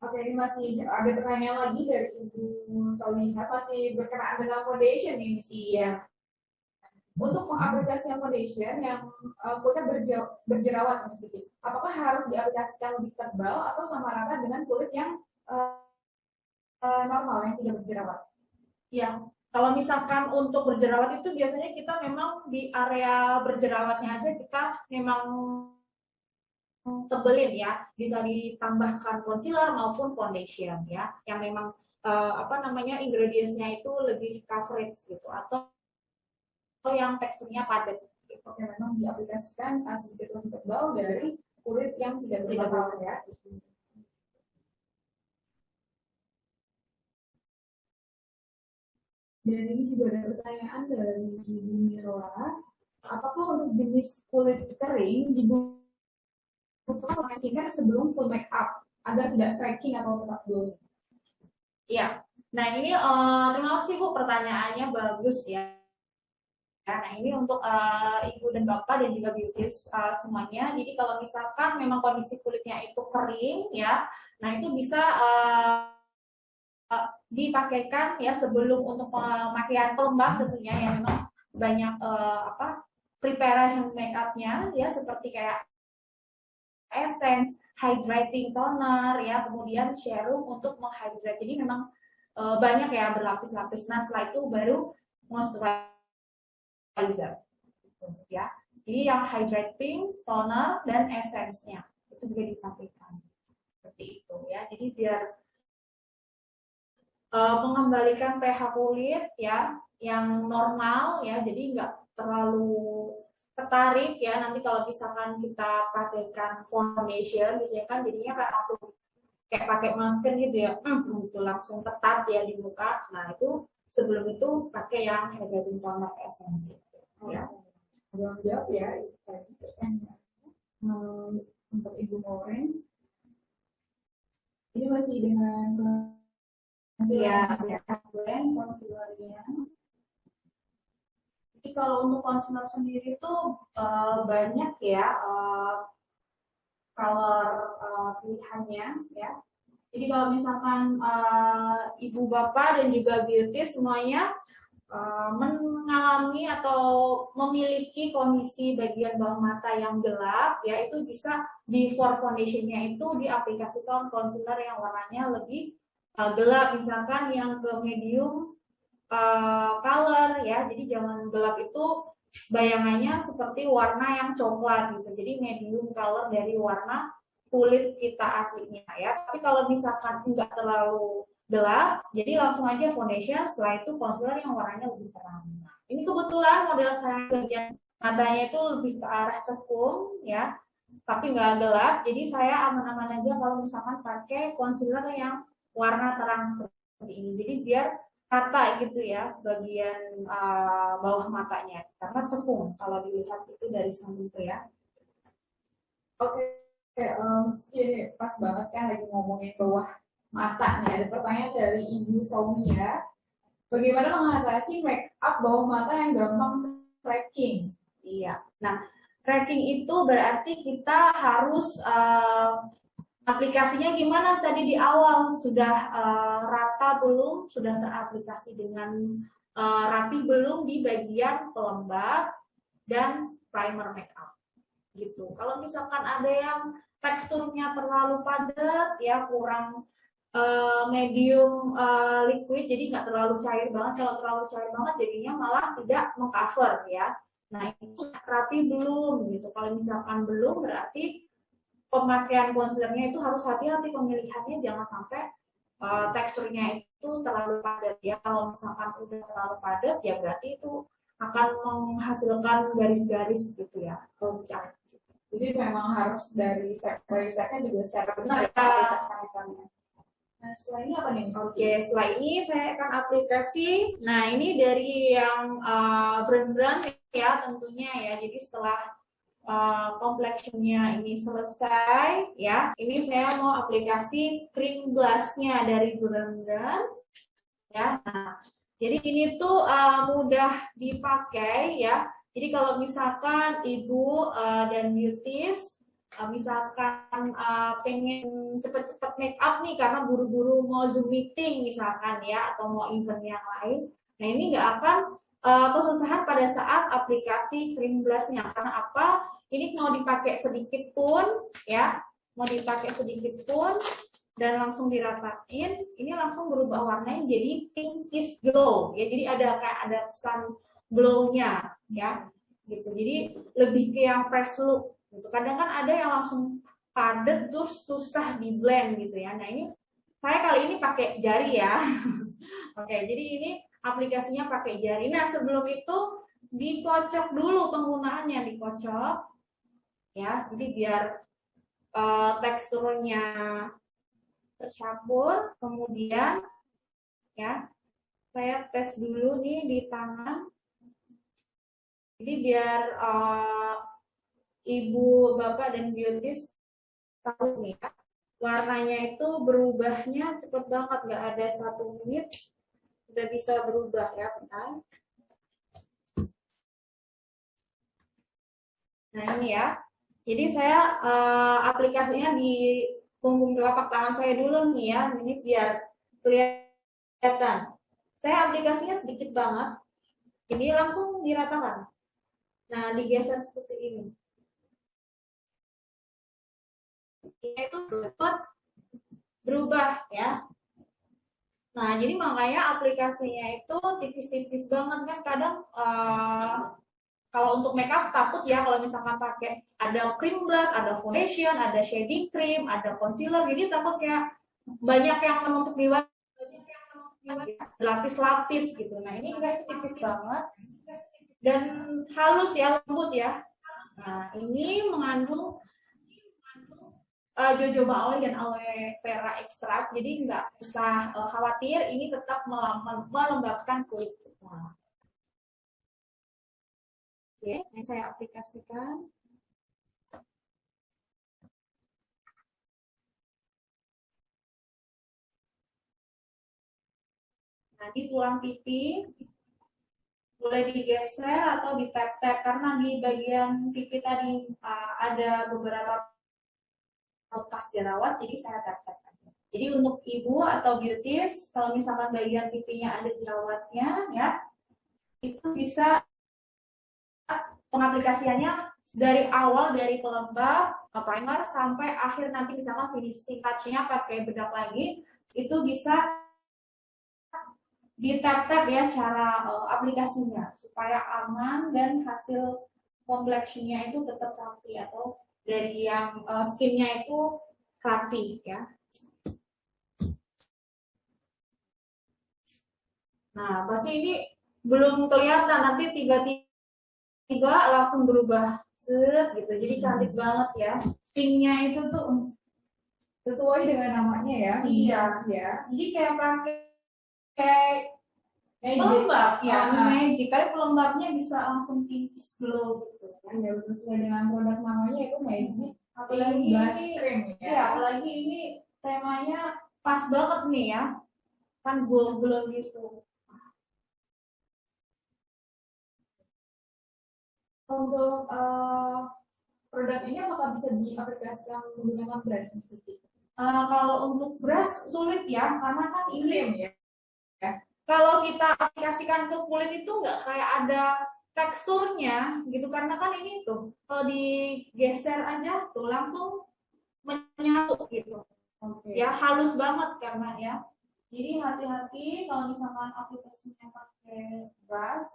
Oke, ini masih ada pertanyaan lagi dari Ibu Salihah, masih berkenaan dengan foundation nih mesti ya. Untuk mengaplikasikan foundation yang kulitnya berjerawat sedikit, apakah harus diaplikasikan lebih tebal atau sama rata dengan kulit yang normal yang tidak berjerawat? Ya, kalau misalkan untuk berjerawat itu biasanya kita memang di area berjerawatnya aja kita memang tebelin ya, bisa ditambahkan concealer maupun foundation ya, yang memang ingredientsnya itu lebih coverage gitu, atau yang teksturnya padat. Oke, memang diaplikasikan sedikit lebih tebal dari kulit yang tidak bermasalah ya. Dan ini juga ada pertanyaan dari Ibu Mirla, apakah untuk jenis kulit kering dibutuhkan concealer sebelum full make up agar tidak cracking atau tetap glowing? Iya, nah ini terima kasih Bu, pertanyaannya bagus ya. Nah ini untuk Ibu dan Bapak dan juga beauties semuanya. Jadi kalau misalkan memang kondisi kulitnya itu kering ya, nah itu bisa dipakaikan ya sebelum untuk pemakaian pelembab tentunya yang memang banyak preparation make up-nya ya, seperti kayak essence, hydrating toner ya, kemudian serum untuk menghydrate. Jadi memang banyak ya berlapis-lapis. Nah setelah itu baru moisturizer ya. Jadi yang hydrating, toner, dan essence-nya itu juga dipakaikan seperti itu ya. Jadi biar mengembalikan pH kulit ya yang normal ya, jadi nggak terlalu tertarik ya. Nanti kalau misalkan kita pakaikan foundation biasanya kan jadinya kayak langsung kayak pakai masker gitu ya, itu langsung ketat ya di muka. Nah itu sebelum itu pakai yang hydrating toner essence ya. Belum jawab ya untuk Ibu Moren. Ini masih dengan concealernya. Jadi kalau untuk concealer sendiri itu banyak ya color pilihannya ya. Jadi kalau misalkan Ibu Bapak dan juga beauty semuanya mengalami atau memiliki kondisi bagian bawah mata yang gelap ya, itu bisa before foundationnya itu diaplikasikan concealer yang warnanya lebih gelap, misalkan yang ke medium color ya. Jadi jangan gelap itu bayangannya seperti warna yang coklat gitu, jadi medium color dari warna kulit kita aslinya ya. Tapi kalau misalkan enggak terlalu gelap, jadi langsung aja foundation, setelah itu concealer yang warnanya lebih terang. Ini kebetulan model saya bagian matanya itu lebih ke arah cekung ya, tapi nggak gelap, jadi saya aman-aman aja kalau misalkan pakai concealer yang warna terang seperti ini. Jadi biar rata gitu ya bagian bawah matanya, karena cekung kalau dilihat itu dari samping tuh ya. Oke, ini pas banget kan lagi ngomongin bawah mata nih. Ada pertanyaan dari Ibu Somia, bagaimana mengatasi make up bawah mata yang gampang cracking? Iya, nah cracking itu berarti kita harus aplikasinya gimana tadi di awal, sudah rata belum, sudah teraplikasi dengan rapi belum di bagian pelembab dan primer makeup gitu. Kalau misalkan ada yang teksturnya terlalu padat ya, kurang medium liquid, jadi nggak terlalu cair banget. Kalau terlalu cair banget jadinya malah tidak mengcover ya. Nah itu rapi belum gitu. Kalau misalkan belum berarti pemakaian concealernya itu harus hati-hati pemilihannya, jangan sampai teksturnya itu terlalu padat ya. Kalau misalkan udah terlalu padat ya berarti itu akan menghasilkan garis-garis gitu ya. Jadi memang harus dari step by step-nya juga secara benar ya aplikasikan ikonnya. Nah setelah ini apa nih? Oke, setelah ini saya akan aplikasi. Nah ini dari yang brand-brand ya tentunya ya. Jadi setelah complexion-nya ini selesai ya, ini saya mau aplikasi cream blush-nya dari brand-brand ya. Nah, jadi ini tuh mudah dipakai ya. Jadi kalau misalkan ibu dan beauties misalkan pengen cepet-cepet make up nih karena buru-buru mau Zoom meeting misalkan ya, atau mau event yang lain, nah ini nggak akan kesusahan pada saat aplikasi cream blush-nya. Karena apa? Ini mau dipakai sedikit pun ya, mau dipakai sedikit pun dan langsung diratain, ini langsung berubah warnanya jadi pinkish glow ya. Jadi ada kesan glow-nya ya gitu. Jadi lebih ke yang fresh look gitu. Kadang kan ada yang langsung padat terus susah di blend gitu ya. Nah ini saya kali ini pakai jari ya. Oke, jadi ini aplikasinya pakai jari. Nah sebelum itu dikocok dulu penggunaannya, dikocok ya. Jadi biar teksturnya tercampur. Kemudian ya saya tes dulu nih di tangan. Jadi biar ibu, bapak, dan beauties tahu nih ya, warnanya itu berubahnya cepet banget, nggak ada 1 menit udah bisa berubah ya, bentar. Nah ini ya, jadi saya aplikasinya di punggung telapak tangan saya dulu nih ya, ini biar kelihatan. Saya aplikasinya sedikit banget, ini langsung diratakan. Nah digeser seperti ini. Itu cepat berubah ya. Nah jadi makanya aplikasinya itu tipis-tipis banget kan. Kadang kalau untuk makeup takut ya kalau misalkan pakai ada cream blush, ada foundation, ada shading cream, ada concealer, jadi takut kayak banyak yang menumpuk di wajah, lapis-lapis gitu. Nah ini enggak, tipis banget dan halus ya, lembut ya. Nah ini mengandung jojoba oil dan aloe vera ekstrak, jadi nggak usah khawatir, ini tetap melembabkan kulit kita. Oke, ini saya aplikasikan. Nah, di tulang pipi boleh digeser atau ditap-tap karena di bagian pipi tadi ada beberapa bekas jerawat, jadi saya tap-tap aja. Jadi untuk ibu atau beauties, kalau misalkan bagian pipinya ada jerawatnya ya, itu bisa pengaplikasiannya dari awal, dari pelembab, primer sampai akhir nanti misalkan finishing touch-nya pakai bedak lagi, itu bisa di tap-tap ya cara aplikasinya supaya aman dan hasil complexion-nya itu tetap rapi atau dari yang skinnya itu rapi ya. Nah pasti ini belum kelihatan, nanti tiba-tiba langsung berubah set gitu, jadi cantik banget ya. Pinknya itu tuh sesuai dengan namanya ya. Iya ya. Jadi kayak pakai pelembab ya, magic. Kali pelembabnya bisa langsung pinkish glow gitu. Ya betul, sesuai dengan produk namanya itu magic. Apalagi blush ini, cream ya. Ya, apalagi ini temanya pas banget nih ya, kan glow-glow gitu. Untuk produk ini apakah bisa diaplikasikan menggunakan brush seperti itu? Kalau untuk brush sulit ya, karena kan ini Cream ya. kalau kita aplikasikan ke kulit itu nggak kayak ada teksturnya gitu, karena kan ini tuh kalau digeser aja tuh langsung menyatu gitu. Ya halus banget karena ya. Jadi hati-hati kalau misalkan aplikasinya pakai brush.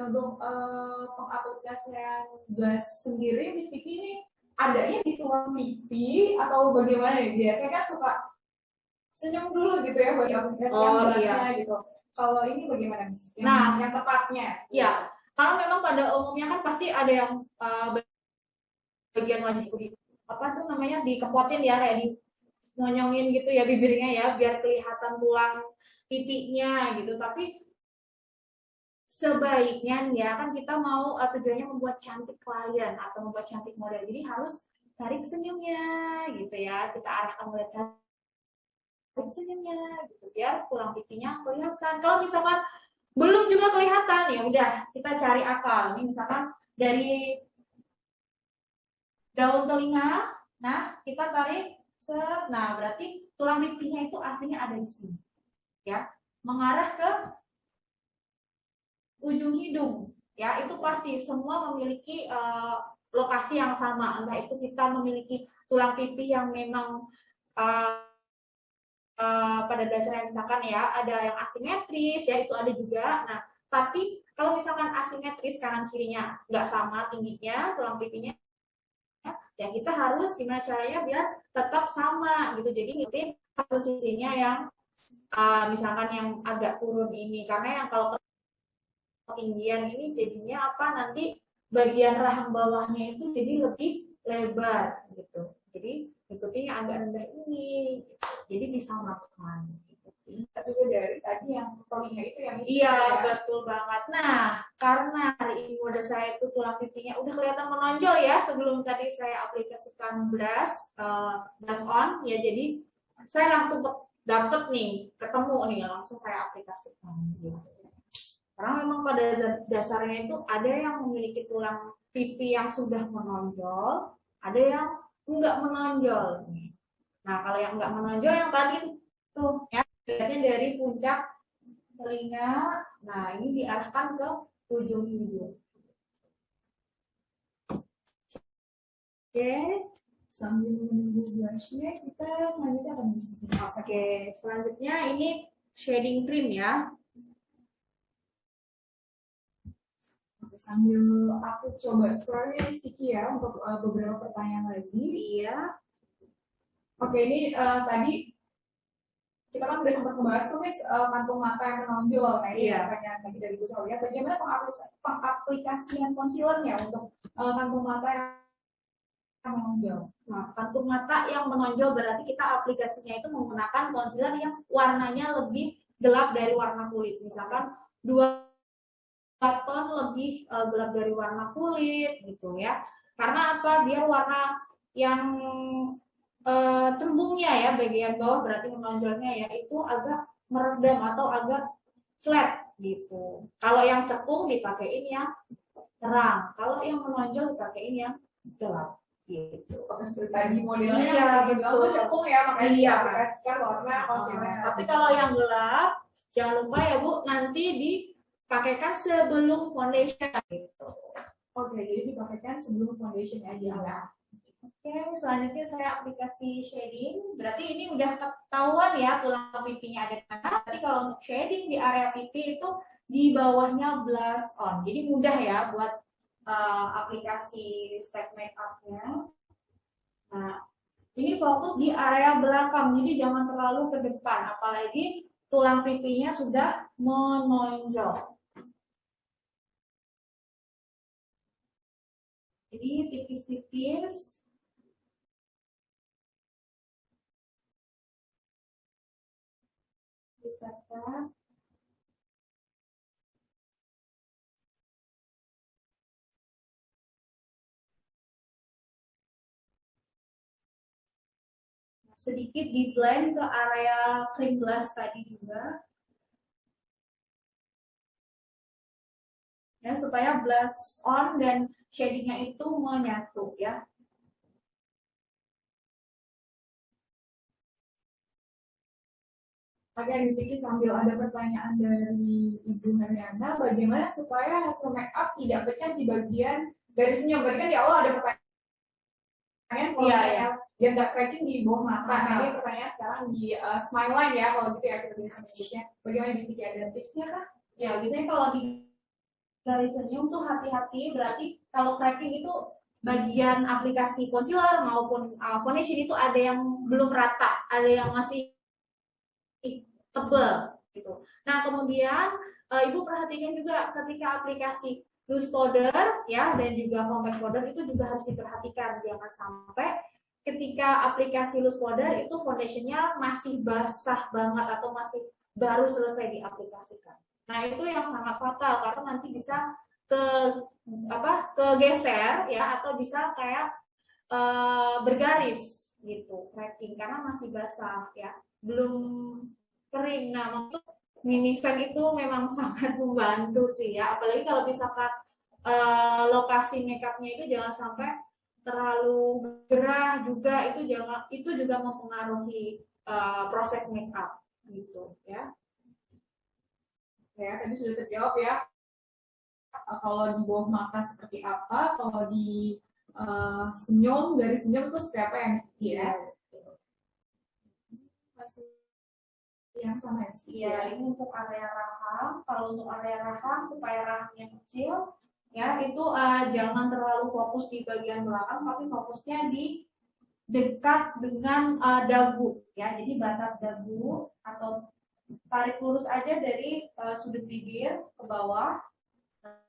Untuk pengaplikasian blush sendiri, Miss Kiki ini adanya di tulang pipi atau bagaimana nih? Biasanya kan suka senyum dulu gitu ya buat aplikasian blushnya gitu. Kalau ini bagaimana, Miss? Yang tepatnya? Ya, kalau memang pada umumnya kan pasti ada yang bagian wajah di apa tuh namanya dikepotin ya, kayak di nyonyongin gitu ya bibirnya ya biar kelihatan tulang pipinya gitu. Tapi sebaiknya ya kan kita mau tujuannya membuat cantik klien atau membuat cantik model, jadi harus tarik senyumnya gitu ya, kita arahkan mulai tarik senyumnya gitu biar tulang pipinya kelihatan. Kalau misalkan belum juga kelihatan ya udah kita cari akal. Ini misalkan dari daun telinga, nah kita tarik set, nah berarti tulang pipinya itu aslinya ada di sini ya, mengarah ke ujung hidung ya, itu pasti semua memiliki lokasi yang sama, entah itu kita memiliki tulang pipi yang memang pada dasarnya misalkan ya ada yang asimetris ya, itu ada juga. Nah tapi kalau misalkan asimetris kanan kirinya nggak sama tingginya tulang pipinya ya, kita harus gimana caranya biar tetap sama gitu. Jadi ngikutin satu sisinya yang misalkan yang agak turun ini, karena yang kalau ketinggian ini jadinya apa, nanti bagian rahang bawahnya itu jadi lebih lebar gitu. Jadi ikutin yang agak rendah ini gitu. Jadi disamakan gitu. Tapi dari tadi yang telinga itu yang iya ya? Betul banget. Nah karena hari ini model saya itu tulang pipinya udah kelihatan menonjol ya sebelum tadi saya aplikasikan brush on ya, jadi saya langsung dapet nih, ketemu nih, langsung saya aplikasikan gitu. Karena memang pada dasarnya itu ada yang memiliki tulang pipi yang sudah menonjol, ada yang enggak menonjol. Nah, kalau yang enggak menonjol yang tadi tuh ya, lihatnya dari puncak telinga, nah ini diarahkan ke ujung hidung. Oke, sambil menunggu blushnya, kita selanjutnya akan bisa. Oke, selanjutnya ini shading cream ya. Sambil aku coba scroll nih Kiki ya untuk beberapa pertanyaan lagi. Iya. Oke, ini tadi kita kan udah sempat membahas tuh Miss kantung mata yang menonjol. Nah ini pertanyaan tadi dari Bu Saulia, bagaimana pengaplikasian concealernya untuk kantung mata yang menonjol? Nah, kantung mata yang menonjol berarti kita aplikasinya itu menggunakan concealer yang warnanya lebih gelap dari warna kulit. Misalkan 2 ton lebih gelap dari warna kulit gitu ya. Karena apa? Biar warna yang cembungnya ya bagian bawah berarti menonjolnya ya itu agak meredam atau agak flat gitu. Kalau yang cekung dipakein yang terang, kalau yang menonjol dipakein yang gelap gitu. Seperti tadi modelnya iya, betul cekung ya, makanya diaplikasikan warna concealer. Tapi kalau yang gelap jangan lupa ya Bu, nanti dipakaikan sebelum foundation gitu. Oke, jadi dipakaikan sebelum foundation aja ya. Oke, selanjutnya saya aplikasi shading. Berarti ini udah ketahuan ya tulang pipinya ada di mana. Berarti kalau untuk shading di area pipi itu di bawahnya blush on. Jadi mudah ya buat aplikasi step makeup-nya. Nah, ini fokus di area belakang. Jadi jangan terlalu ke depan. Apalagi tulang pipinya sudah menonjol. Jadi tipis-tipis. Ditekan. Sedikit di blend ke area cream blush tadi juga. Ya, supaya blush on dan shadingnya itu menyatu ya. Oke, di sini sambil ada pertanyaan dari Ibu Haryana, bagaimana supaya hasil make up tidak pecah di bagian garis senyum? Berarti kan di awal ada pertanyaan kalau misalnya dia nggak cracking di bawah mata. Nah, ini pertanyaan sekarang di smile line ya, kalau gitu ya kita biasa menyebutnya. Bagaimana di sini ada tipsnya kah? Ya, biasanya kalau di garis senyum tuh hati-hati, berarti kalau cracking itu bagian aplikasi concealer maupun foundation itu ada yang belum rata, ada yang masih tebal gitu. Nah, kemudian Ibu perhatikan juga ketika aplikasi loose powder ya dan juga compact powder itu juga harus diperhatikan, jangan sampai ketika aplikasi loose powder itu foundationnya masih basah banget atau masih baru selesai diaplikasikan. Nah, itu yang sangat fatal karena nanti bisa kegeser ya atau bisa kayak bergaris gitu, cracking karena masih basah ya, belum kering. Nah, untuk mini fan itu memang sangat membantu sih ya, apalagi kalau misalkan lokasi makeupnya itu jangan sampai terlalu gerah juga, itu juga mempengaruhi proses makeup gitu ya. Ya, tadi sudah terjawab ya. Kalau di bawah mata seperti apa, kalau di senyum, garis senyum itu seperti apa yang ya? Yang sama ya? Iya, ini untuk area rahang. Kalau untuk area rahang supaya rahangnya kecil, ya itu jangan terlalu fokus di bagian belakang, tapi fokusnya di dekat dengan dagu, ya. Jadi batas dagu atau tarik lurus aja dari sudut bibir ke bawah.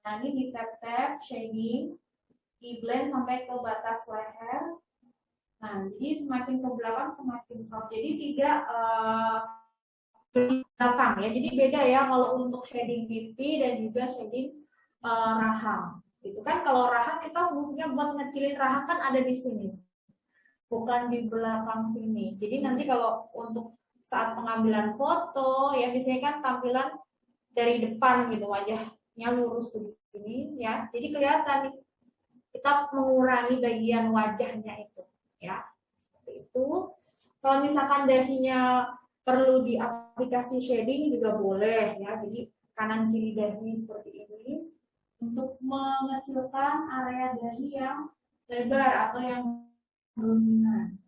Nah, ini di tap-tap shading, di blend sampai ke batas leher. Nah, jadi semakin ke belakang semakin soft. Jadi tidak belakang ya. Jadi beda ya kalau untuk shading pipi dan juga shading rahang. Itu kan kalau rahang kita fungsinya buat ngecilin rahang kan ada di sini, bukan di belakang sini. Jadi nanti kalau untuk saat pengambilan foto ya biasanya kan tampilan dari depan gitu, wajahnya lurus begini ya. Jadi kelihatan kita mengurangi bagian wajahnya itu ya. Seperti itu. Kalau misalkan dahinya perlu di aplikasi shading juga boleh ya. Jadi kanan kiri dahi seperti ini untuk mengecilkan area dahi yang lebar atau yang dominan.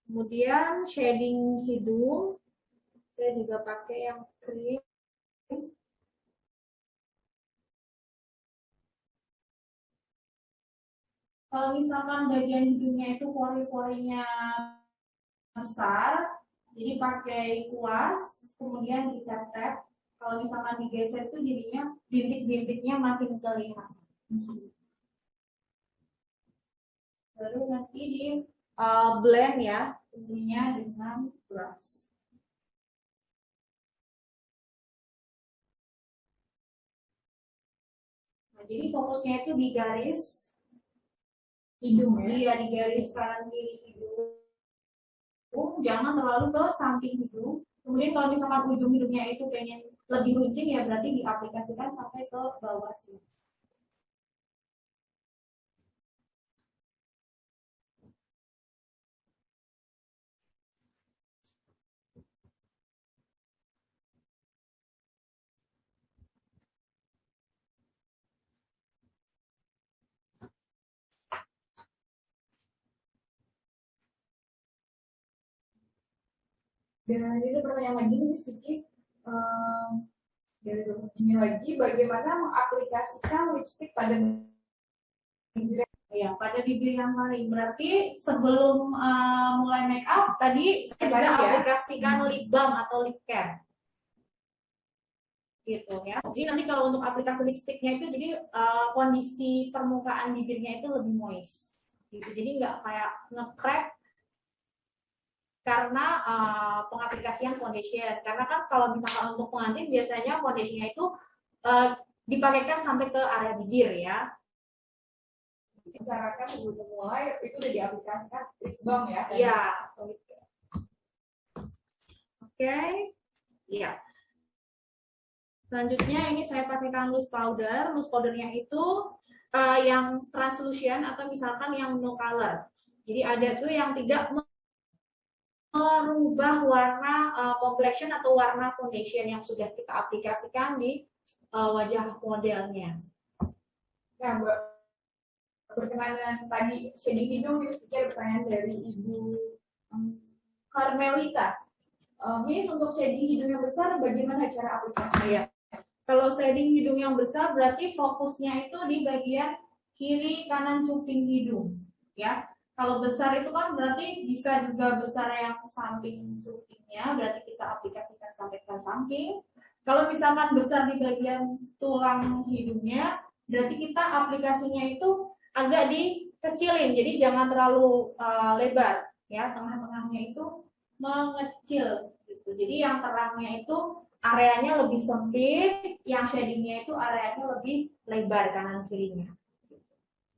Kemudian shading hidung, saya juga pakai yang krim. Kalau misalkan bagian hidungnya itu pori-porinya besar, jadi pakai kuas, kemudian di tap-tap. Kalau misalkan digeser itu jadinya bintik-bintiknya makin terlihat. Baru nanti di blend ya, tentunya dengan brush. Nah, jadi fokusnya itu di garis hidung ya? Iya, di garis kanan kiri hidung. Jangan terlalu ke samping hidung. Kemudian kalau misalkan ujung hidungnya itu pengen lebih runcing ya berarti diaplikasikan sampai ke bawah sini. Dan ini pertanyaan lagi nih sedikit dari ini lagi, bagaimana mengaplikasikan lipstick pada bibir? Ya, pada bibir yang lain. Berarti sebelum mulai make up tadi saya juga aplikasikan lip balm atau lip care. Gitu ya. Jadi nanti kalau untuk aplikasi lipsticknya itu jadi kondisi permukaan bibirnya itu lebih moist. Gitu. Jadi nggak kayak nge-crack karena pengaplikasian foundation. Karena kan kalau misalkan untuk pengantin biasanya foundationnya itu dipakaikan sampai ke area bibir ya. Disarankan sebelum mulai itu udah diaplikasikan lip balm ya? Iya. Oke. Iya. Selanjutnya ini saya pakaikan loose powder. Loose powdernya itu yang translucent atau misalkan yang no color. Jadi ada tuh yang tidak merubah warna complexion atau warna foundation yang sudah kita aplikasikan di wajah modelnya. Nah, Mbak, berkenaan dengan tadi shading hidung, ini sedikit pertanyaan dari Ibu Carmelita. Miss, untuk shading hidung yang besar, bagaimana cara aplikasinya? Kalau shading hidung yang besar, berarti fokusnya itu di bagian kiri kanan cuping hidung, ya. Kalau besar itu kan berarti bisa juga besar yang samping cupingnya, berarti kita aplikasikan sampai ke samping. Kalau misalkan besar di bagian tulang hidungnya, berarti kita aplikasinya itu agak dikecilin, jadi jangan terlalu lebar, ya. Tengah-tengahnya itu mengecil, gitu. Jadi yang terangnya itu areanya lebih sempit, yang shadingnya itu areanya lebih lebar kanan kirinya.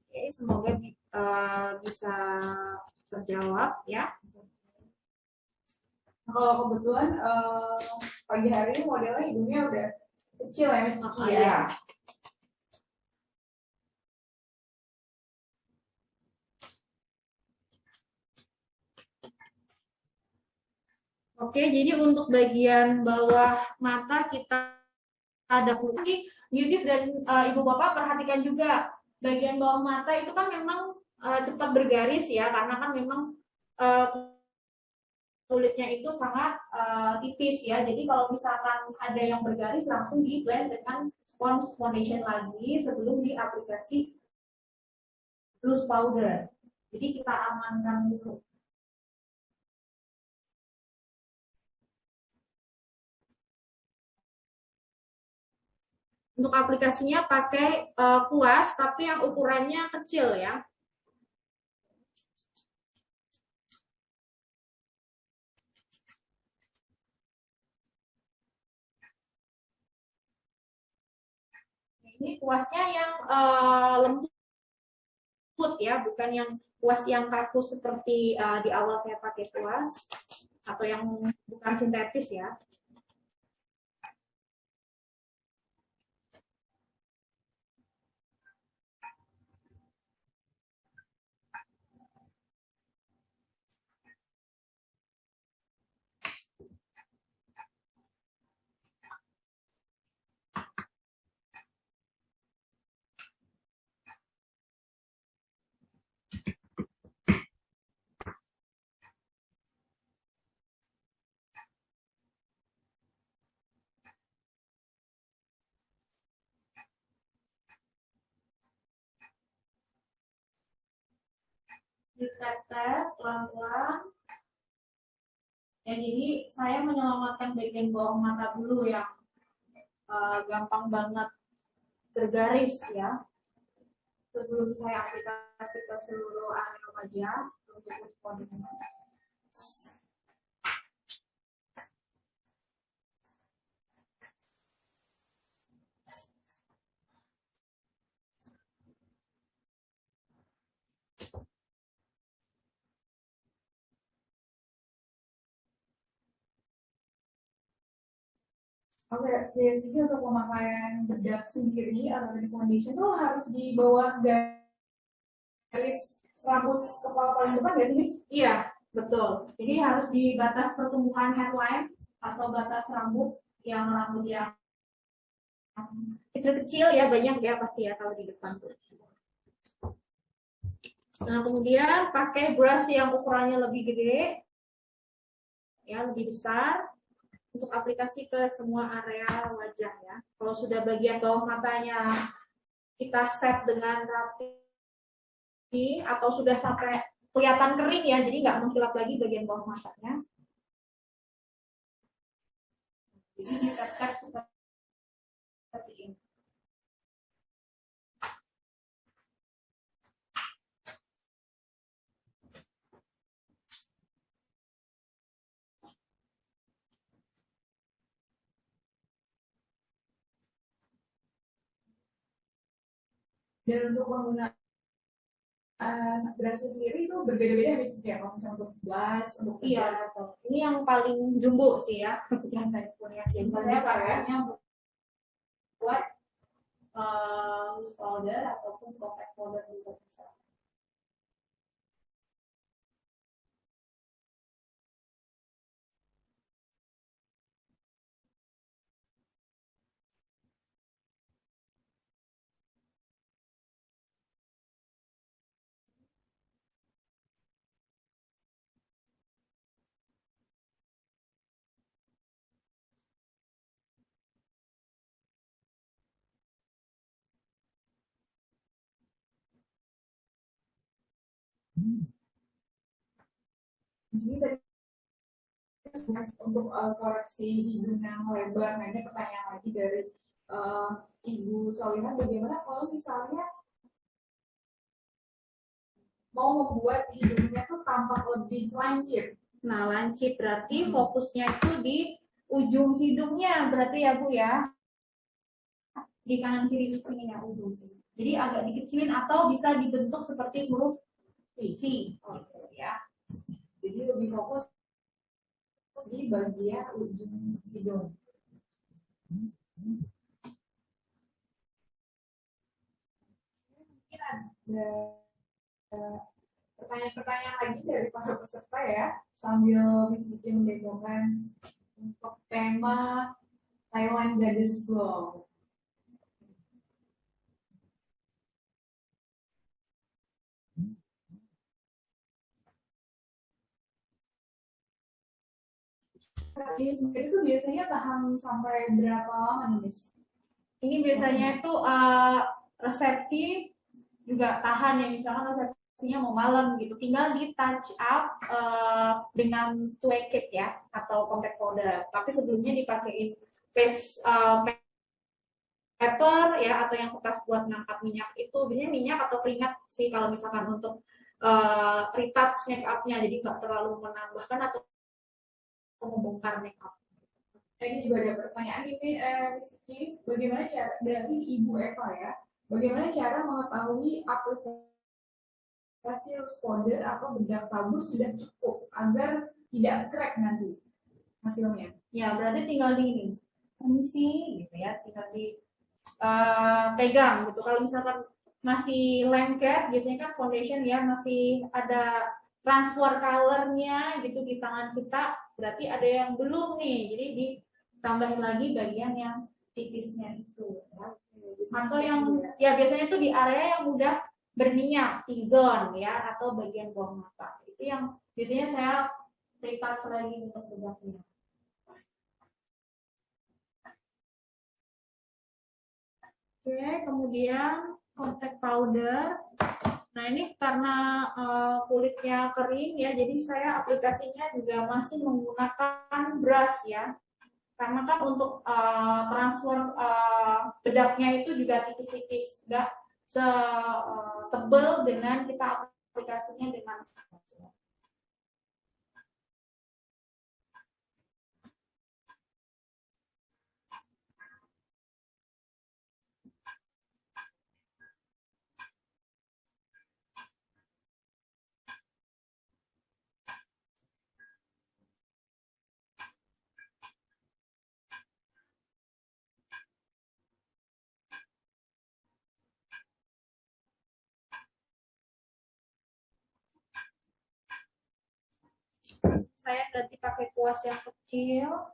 Oke, semoga bisa terjawab ya. Kalau kebetulan pagi hari ini modelnya hidungnya udah kecil ya, Miss Kiki ya. Oke, jadi untuk bagian bawah mata kita ada putih. Beauties dan ibu bapak perhatikan juga bagian bawah mata itu kan memang cepat bergaris ya, karena kan memang kulitnya itu sangat tipis ya. Jadi kalau misalkan ada yang bergaris, langsung di blend dengan sponge foundation lagi sebelum diaplikasi loose powder. Jadi kita amankan dulu. Untuk aplikasinya pakai kuas, tapi yang ukurannya kecil ya. Ini kuasnya yang lembut ya, bukan yang kuas yang kaku seperti di awal saya pakai kuas, atau yang bukan sintetis ya. Ditetes pelan-pelan. Ya, jadi saya menyelamatkan bagian bawah mata dulu yang gampang banget bergaris ya. Sebelum saya aplikasi ke seluruh area wajah untuk responnya. Oke, biasanya untuk pemakaian bedak sendiri atau dari foundation itu harus di bawah garis rambut kepala paling depan nggak sih, Miss? Iya, betul. Jadi harus di batas pertumbuhan hairline atau batas rambut yang kecil-kecil ya, banyak ya pasti ya kalau di depan tuh. Nah, kemudian pakai brush yang ukurannya lebih gede, ya lebih besar, untuk aplikasi ke semua area wajah ya. Kalau sudah bagian bawah matanya kita set dengan rapi atau sudah sampai kelihatan kering ya, jadi nggak mengkilap lagi bagian bawah matanya. Jadi diset seperti ini. Dan untuk penggunaan brush sendiri itu berbeda-beda misalnya kalau misalnya untuk blush, untuk Iya, betul. Ini yang paling jumbo sih ya, yang saya punya. Jadi saya pakainya buat loose powder ataupun compact powder juga bisa. Di sini tadi untuk koreksi hidung yang lebar. Nah, ini pertanyaan lagi dari Ibu Solihan, bagaimana kalau misalnya mau membuat hidungnya tuh tampak lebih lancip? Nah, lancip berarti fokusnya itu di ujung hidungnya, berarti ya Bu ya. Di kanan kiri di sini ya ujung. Jadi agak dikecilin atau bisa dibentuk seperti huruf V, gitu ya. Jadi lebih fokus di bagian ujung hidung. Mungkin ada pertanyaan-pertanyaan lagi dari para peserta ya, sambil Miss Vicky mendemokan untuk tema Thailand Goddess Glow. Ini sendiri tuh biasanya tahan sampai berapa lama nih, Miss? Ini biasanya itu resepsi juga tahan ya, misalkan resepsinya mau malam gitu, tinggal di touch up dengan tourniquet ya atau compact powder. Tapi sebelumnya dipakein face paper ya atau yang kertas buat ngangkat minyak itu biasanya minyak atau keringat sih kalau misalkan untuk retouch make up-nya, jadi nggak terlalu menambahkan atau membongkar make up. Ini juga ada pertanyaan ini, bagaimana cara dari Ibu Eva ya? Bagaimana cara mengetahui aplikasi loose powder atau bedak tabur sudah cukup agar tidak crack nanti hasilnya? Ya berarti tinggal di permisi gitu ya, tinggal di pegang gitu. Kalau misalkan masih lengket, biasanya kan foundation ya masih ada transfer colornya gitu di tangan kita, berarti ada yang belum nih, jadi ditambahin lagi bagian yang tipisnya itu ya. Atau yang ya biasanya itu di area yang mudah berminyak, T-zone ya, atau bagian bawah mata, itu yang biasanya saya retouch lagi untuk bedaknya. Oke, kemudian compact powder. Nah ini karena kulitnya kering ya, jadi saya aplikasinya juga masih menggunakan brush ya. Karena kan untuk transfer bedaknya itu juga tipis-tipis, nggak setebal dengan kita aplikasinya dengan saya ganti pakai kuas yang kecil.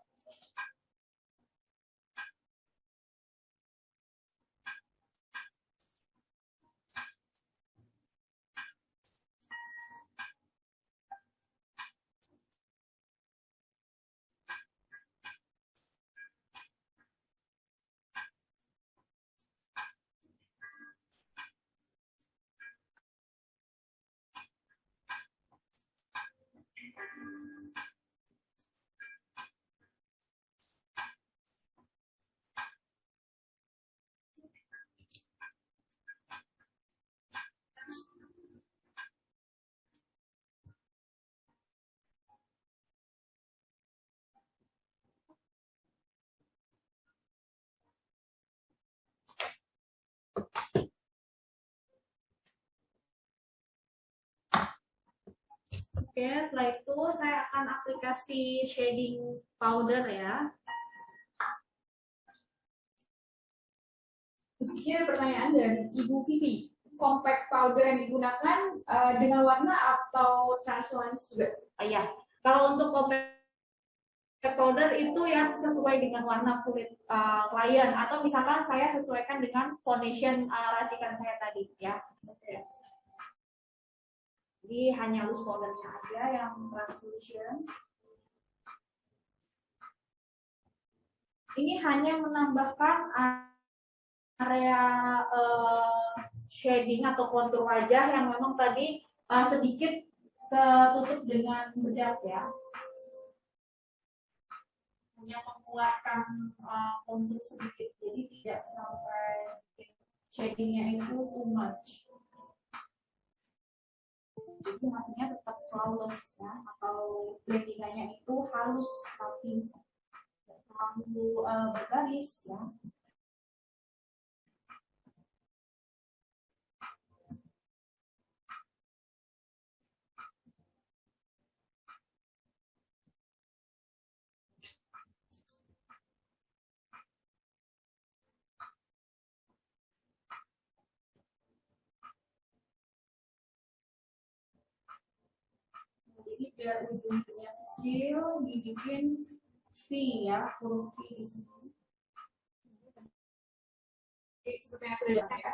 Oke, setelah itu saya akan aplikasi shading powder ya. Sekian pertanyaan dari Ibu Vivi. Compact powder yang digunakan dengan warna atau translucent juga? Ya, kalau untuk compact powder itu yang sesuai dengan warna kulit klien, atau misalkan saya sesuaikan dengan foundation racikan saya tadi ya. Oke. Jadi hanya loose powdernya aja yang translucent. Ini hanya menambahkan area shading atau kontur wajah yang memang tadi sedikit ketutup dengan bedak ya. Hanya mengeluarkan kontur sedikit, jadi tidak sampai shadingnya itu too much. Jadi hasilnya tetap flawless ya, atau blendingannya itu halus tapi tidak terlalu bergaris ya. Jadi biar ujungnya kecil, dibikin V ya, huruf V di sini. Oke, seperti yang sudah bisa ya.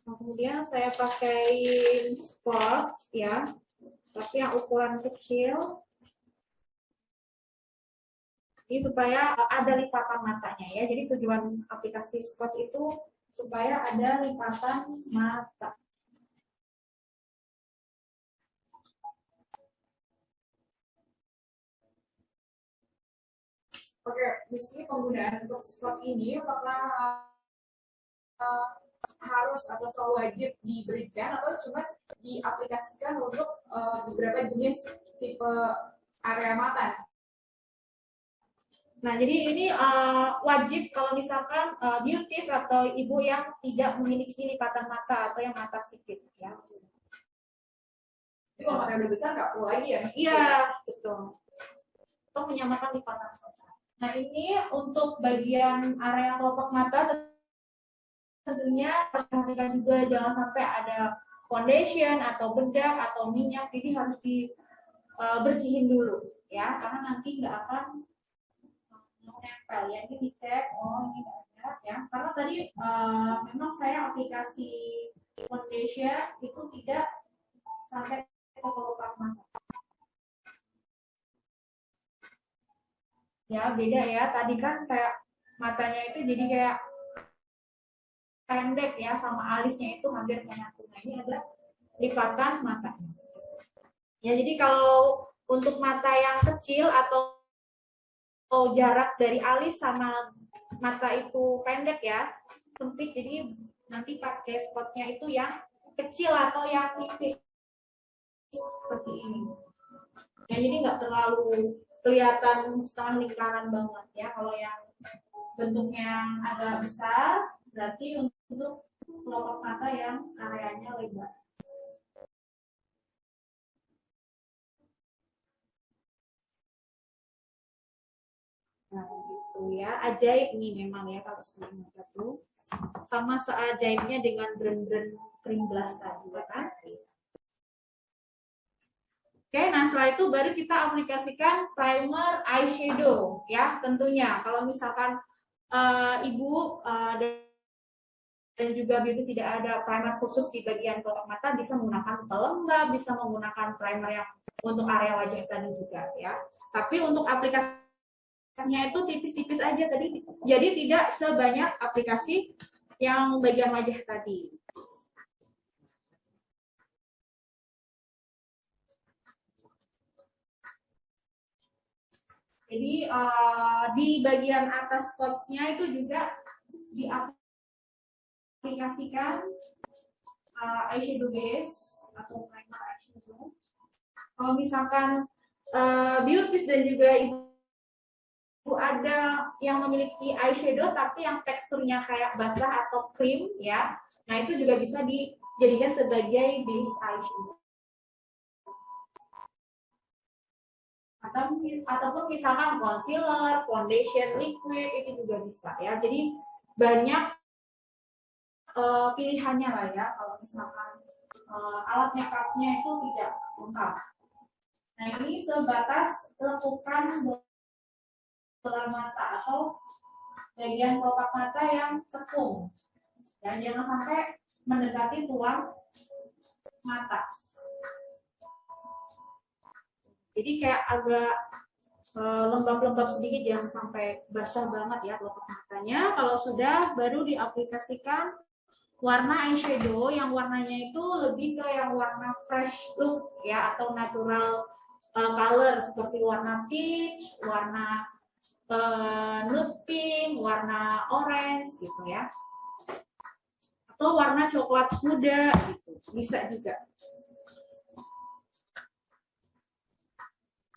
Kemudian saya pakai spot ya, tapi yang ukuran kecil. Ini supaya ada lipatan matanya ya. Jadi tujuan aplikasi spot itu supaya ada lipatan mata. Oke, di sini penggunaan untuk spot ini apakah harus atau wajib diberikan atau cuma diaplikasikan untuk beberapa jenis tipe area mata? Nah, jadi ini wajib kalau misalkan beauties atau ibu yang tidak memiliki lipatan mata atau yang mata sipit ya. Jadi kalau matanya udah besar nggak perlu lagi ya? Iya, betul. Untuk menyamakan lipatan mata. Nah, ini untuk bagian area kelopak mata tentunya perhatikan juga jangan sampai ada foundation atau bedak atau minyak, jadi harus dibersihin dulu ya, karena nanti nggak akan nempel ya. Ini dicek, oh ini nggak ada ya, karena tadi memang saya aplikasi foundation itu tidak sampai ke kelopak mata ya, beda ya. Tadi kan kayak matanya itu jadi kayak pendek ya, sama alisnya itu hampir menyatu. Nah, ini ada lipatan matanya. Ya, jadi kalau untuk mata yang kecil atau jarak dari alis sama mata itu pendek ya, sempit, jadi nanti pakai spotnya itu yang kecil atau yang tipis seperti ini. Ya, jadi nggak terlalu kelihatan setengah lingkaran banget ya. Kalau yang bentuknya agak besar berarti untuk kelopak mata yang areanya lebar. Nah, gitu ya. Ajaib nih memang ya kalau sekali mata tuh. Sama seajaibnya dengan brand-brand krim blush tadi ya kan. Oke, nah setelah itu baru kita aplikasikan primer eyeshadow ya tentunya. Kalau misalkan ibu dan juga beauties tidak ada primer khusus di bagian kelopak mata, bisa menggunakan pelembab, bisa menggunakan primer yang untuk area wajah tadi juga ya. Tapi untuk aplikasinya itu tipis-tipis aja tadi, jadi tidak sebanyak aplikasi yang bagian wajah tadi. Jadi di bagian atas spotsnya itu juga diaplikasikan eyeshadow base atau primer eyeshadow. Kalau misalkan beauties dan juga ibu ada yang memiliki eyeshadow tapi yang teksturnya kayak basah atau krim ya, nah itu juga bisa dijadikan sebagai base eyeshadow. Ataupun misalkan concealer, foundation, liquid itu juga bisa ya. Jadi banyak pilihannya lah ya kalau misalkan alat makeupnya itu tidak lengkap. Nah, ini sebatas lekukan bola mata atau bagian kelopak mata yang cekung. Dan jangan sampai mendekati tulang mata. Jadi kayak agak lembab-lembab sedikit, jangan sampai basah banget ya kelopak matanya. Kalau sudah, baru diaplikasikan warna eyeshadow yang warnanya itu lebih ke yang warna fresh look ya, atau natural color seperti warna peach, warna nude pink, warna orange gitu ya, atau warna coklat muda gitu, bisa juga.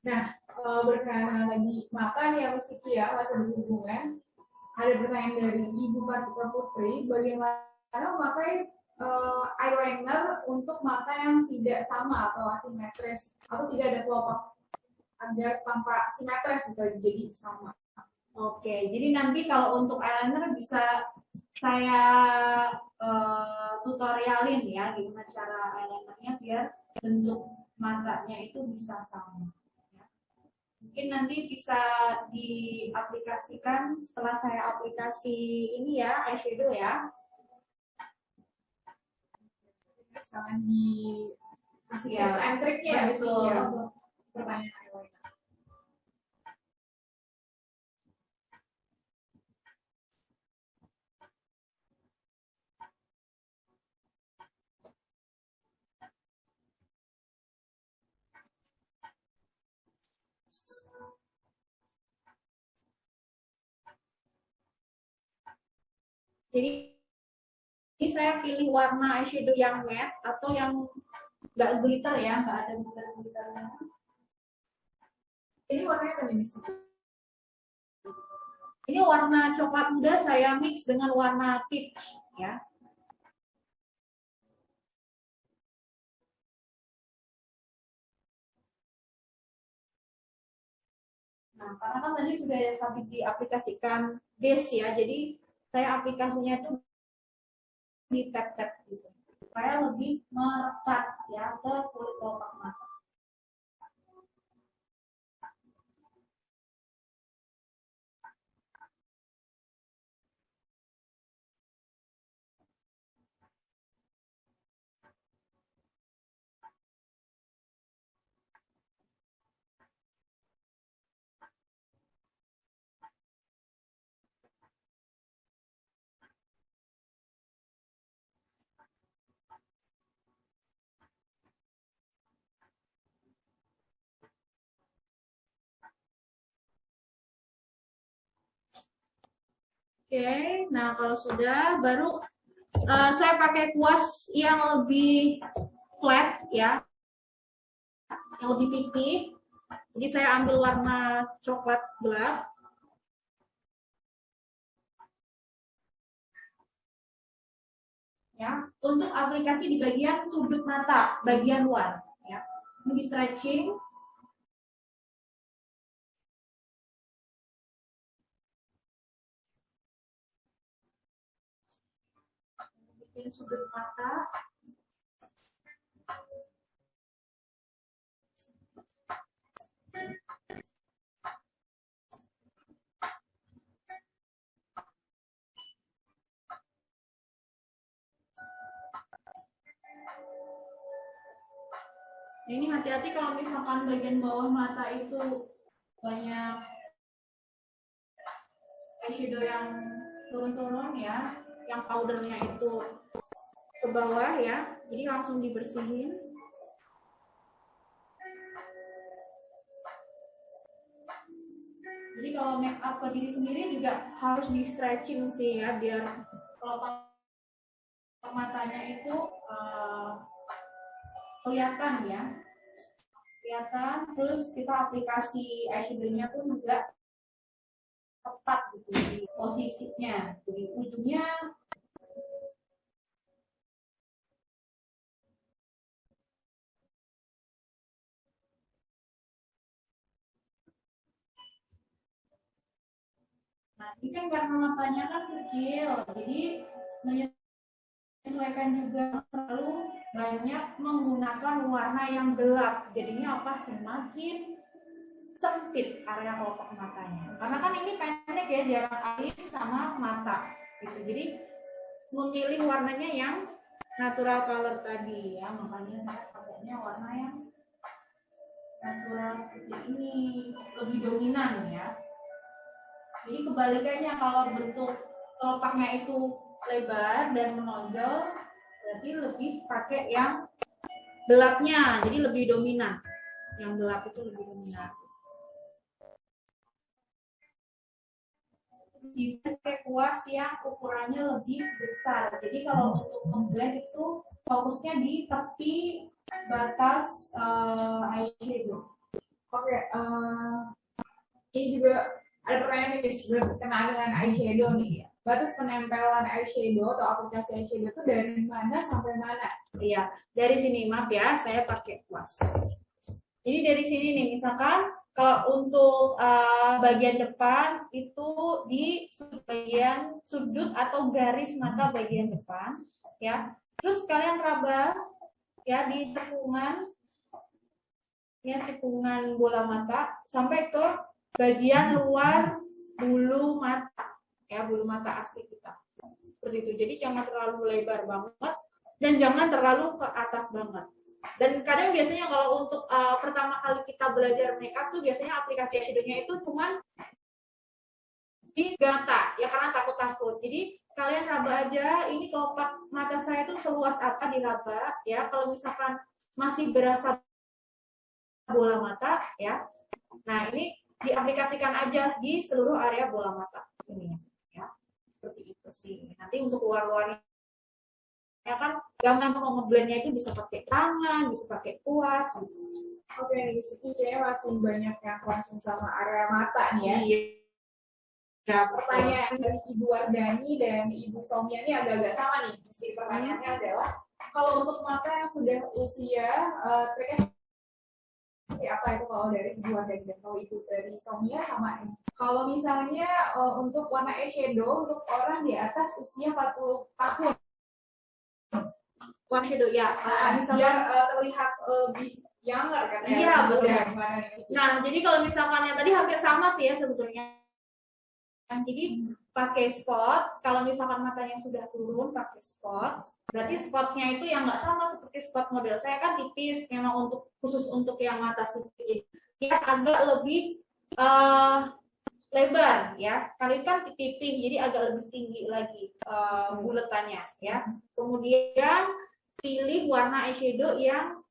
Nah, berkenaan lagi mata nih ya Mas Kiki ya, masih berhubungan. Ada pertanyaan dari Ibu Kartika Putri, bagaimana memakai eyeliner untuk mata yang tidak sama atau asimetris, atau tidak ada kelopak, agar tanpa simetris gitu, jadi sama. Oke, jadi nanti kalau untuk eyeliner bisa saya tutorialin ya, gimana cara eyelinernya biar bentuk matanya itu bisa sama. Mungkin nanti bisa diaplikasikan setelah saya aplikasi ini ya, eyeshadow ya. Sekarang di kasih tips and triknya ya, betul. Ya, untuk pertanyaan eyeliner. Jadi ini saya pilih warna eyeshadow yang matte atau yang nggak glitter ya, nggak ada glitter-glitternya. Ini warnanya apa nih? Ini warna coklat muda saya mix dengan warna peach ya. Nah, karena kan tadi sudah habis diaplikasikan base ya, jadi saya aplikasinya itu di tap-tap gitu, supaya lebih merekat ya ke kulit kelopak mata. Oke, nah kalau sudah baru saya pakai kuas yang lebih flat ya, yang lebih pipih. Jadi saya ambil warna coklat gelap. Ya, untuk aplikasi di bagian sudut mata, bagian luar. Ya, ini di stretching. Sudut mata. Ini hati-hati kalau misalkan bagian bawah mata itu banyak eyeshadow yang turun-turun ya, yang powdernya itu ke bawah ya, jadi langsung dibersihin. Jadi kalau make up ke diri sendiri juga harus di stretching sih ya, biar kelopak matanya itu kelihatan ya, kelihatan. Terus kita aplikasi eyeshadow-nya pun juga tepat gitu di posisinya, jadi ujungnya nah, ini kan karena matanya kan kecil, jadi menyesuaikan juga terlalu banyak menggunakan warna yang gelap. Jadinya apa? Semakin sempit area kelopak matanya. Karena kan ini pendek ya, jarak alis sama mata gitu. Jadi memilih warnanya yang natural color tadi ya, makanya saya pakainya warna yang natural seperti ini, lebih dominan ya. Jadi kebalikannya, kalau bentuk kelopaknya itu lebar dan menonjol, berarti lebih pakai yang gelapnya, jadi lebih dominan. Yang gelap itu lebih dominan. Jika pakai kuas yang ukurannya lebih besar. Jadi kalau untuk memblend itu fokusnya di tepi batas eyeshadow. Oke, ini juga ada pertanyaan nih berkenaan dengan eyeshadow nih. Batas penempelan eyeshadow atau aplikasi eyeshadow itu dari mana sampai mana? Iya, dari sini, maaf ya, saya pakai kuas. Jadi dari sini nih, misalkan kalau untuk bagian depan itu di bagian sudut atau garis mata bagian depan, ya. Terus kalian raba ya di tepungan, ya tepungan bola mata sampai ke bagian luar bulu mata, ya bulu mata asli kita. Seperti itu. Jadi jangan terlalu lebar banget dan jangan terlalu ke atas banget. Dan kadang biasanya kalau untuk pertama kali kita belajar makeup tuh biasanya aplikasi eyeshadow-nya itu cuman di mata, ya karena takut-takut. Jadi kalian raba aja, ini kelopak mata saya tuh seluas apa diraba, ya. Kalau misalkan masih berasa bola mata, ya. Nah ini diaplikasikan aja di seluruh area bola mata ini, ya. Seperti itu sih. Nanti untuk luar-luarnya ya kan gampang, mau ngeblendnya itu bisa pakai tangan, bisa pakai kuas gitu. Oke, di sini kayaknya masih banyak yang concern sama area mata nih ya. Iya. Ya, pertanyaan dari Ibu Wardani dan Ibu Somia ini agak-agak sama nih. Jadi pertanyaannya adalah kalau untuk mata yang sudah usia triknya seperti apa itu kalau dari Ibu Wardani dan kalau Ibu dari Somia sama ini. Kalau misalnya untuk warna eyeshadow untuk orang di atas usia 40 tahun. Eyeshadow ya, biar terlihat lebih younger kan ya. Iya, betul. Gitu. Nah, jadi kalau misalkan yang tadi hampir sama sih ya sebetulnya. Jadi pakai spots, kalau misalkan matanya sudah turun pakai spots, berarti spotsnya itu yang nggak sama seperti spot model saya kan tipis, memang untuk khusus untuk yang mata sipit, ya agak lebih lebar ya, kali kan pipih, jadi agak lebih tinggi lagi buletannya ya. Kemudian pilih warna eyeshadow yang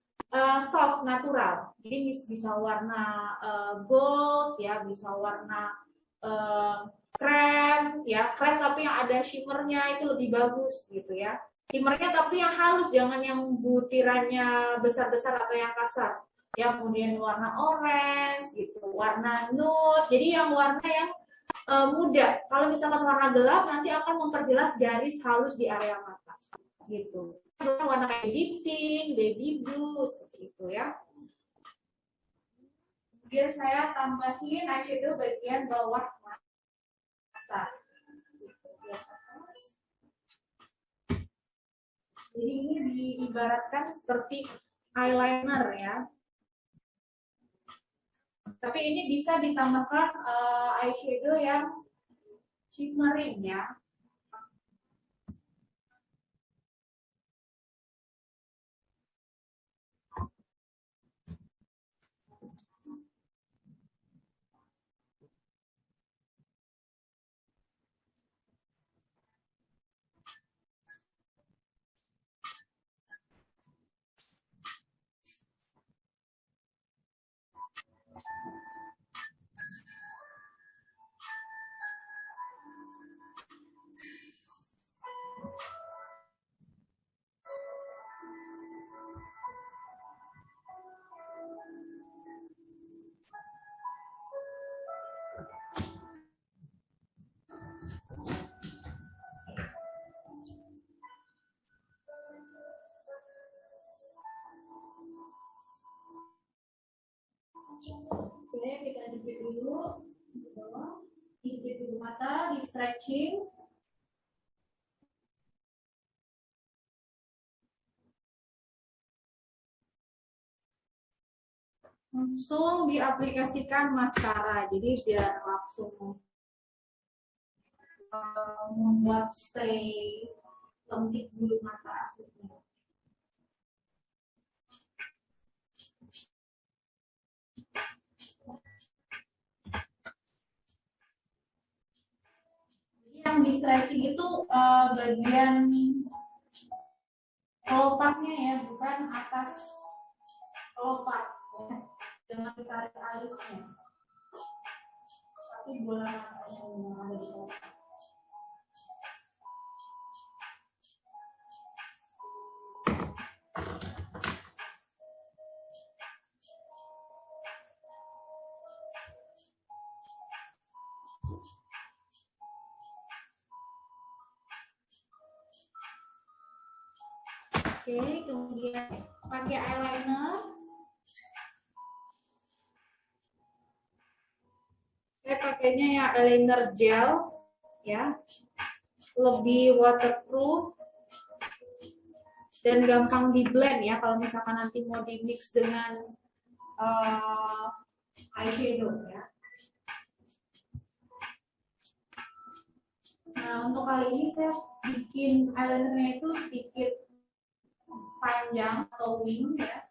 soft natural, jadi bisa warna gold ya, bisa warna krem ya, krem tapi yang ada shimmernya itu lebih bagus gitu ya. Shimmernya tapi yang halus, jangan yang butirannya besar-besar atau yang kasar ya. Kemudian warna orange gitu, warna nude, jadi yang warna yang muda. Kalau misalkan warna gelap nanti akan memperjelas garis halus di area mata gitu. Warna kayak baby pink, baby blue seperti itu ya. Kemudian saya tambahin eyeshadow bagian bawah mata. Jadi ini diibaratkan seperti eyeliner ya. Tapi ini bisa ditambahkan eyeshadow yang shimmering ya. Oke, kita jepit dulu di bawah, dijepit dulu mata, di stretching. Langsung diaplikasikan maskara, jadi biar langsung membuat stay lentik bulu mata aslinya. Yang di stretching itu bagian kelopaknya ya, bukan atas kelopak ya. Jangan ditarik alisnya, tapi bola matanya yang ada di kelopak. Oke, kemudian pakai eyeliner. Saya pakainya ya eyeliner gel, ya, lebih waterproof dan gampang di blend ya. Kalau misalkan nanti mau di mix dengan eyeshadow ya. Nah, untuk kali ini saya bikin eyelinernya itu sedikit panjang atau wing ya.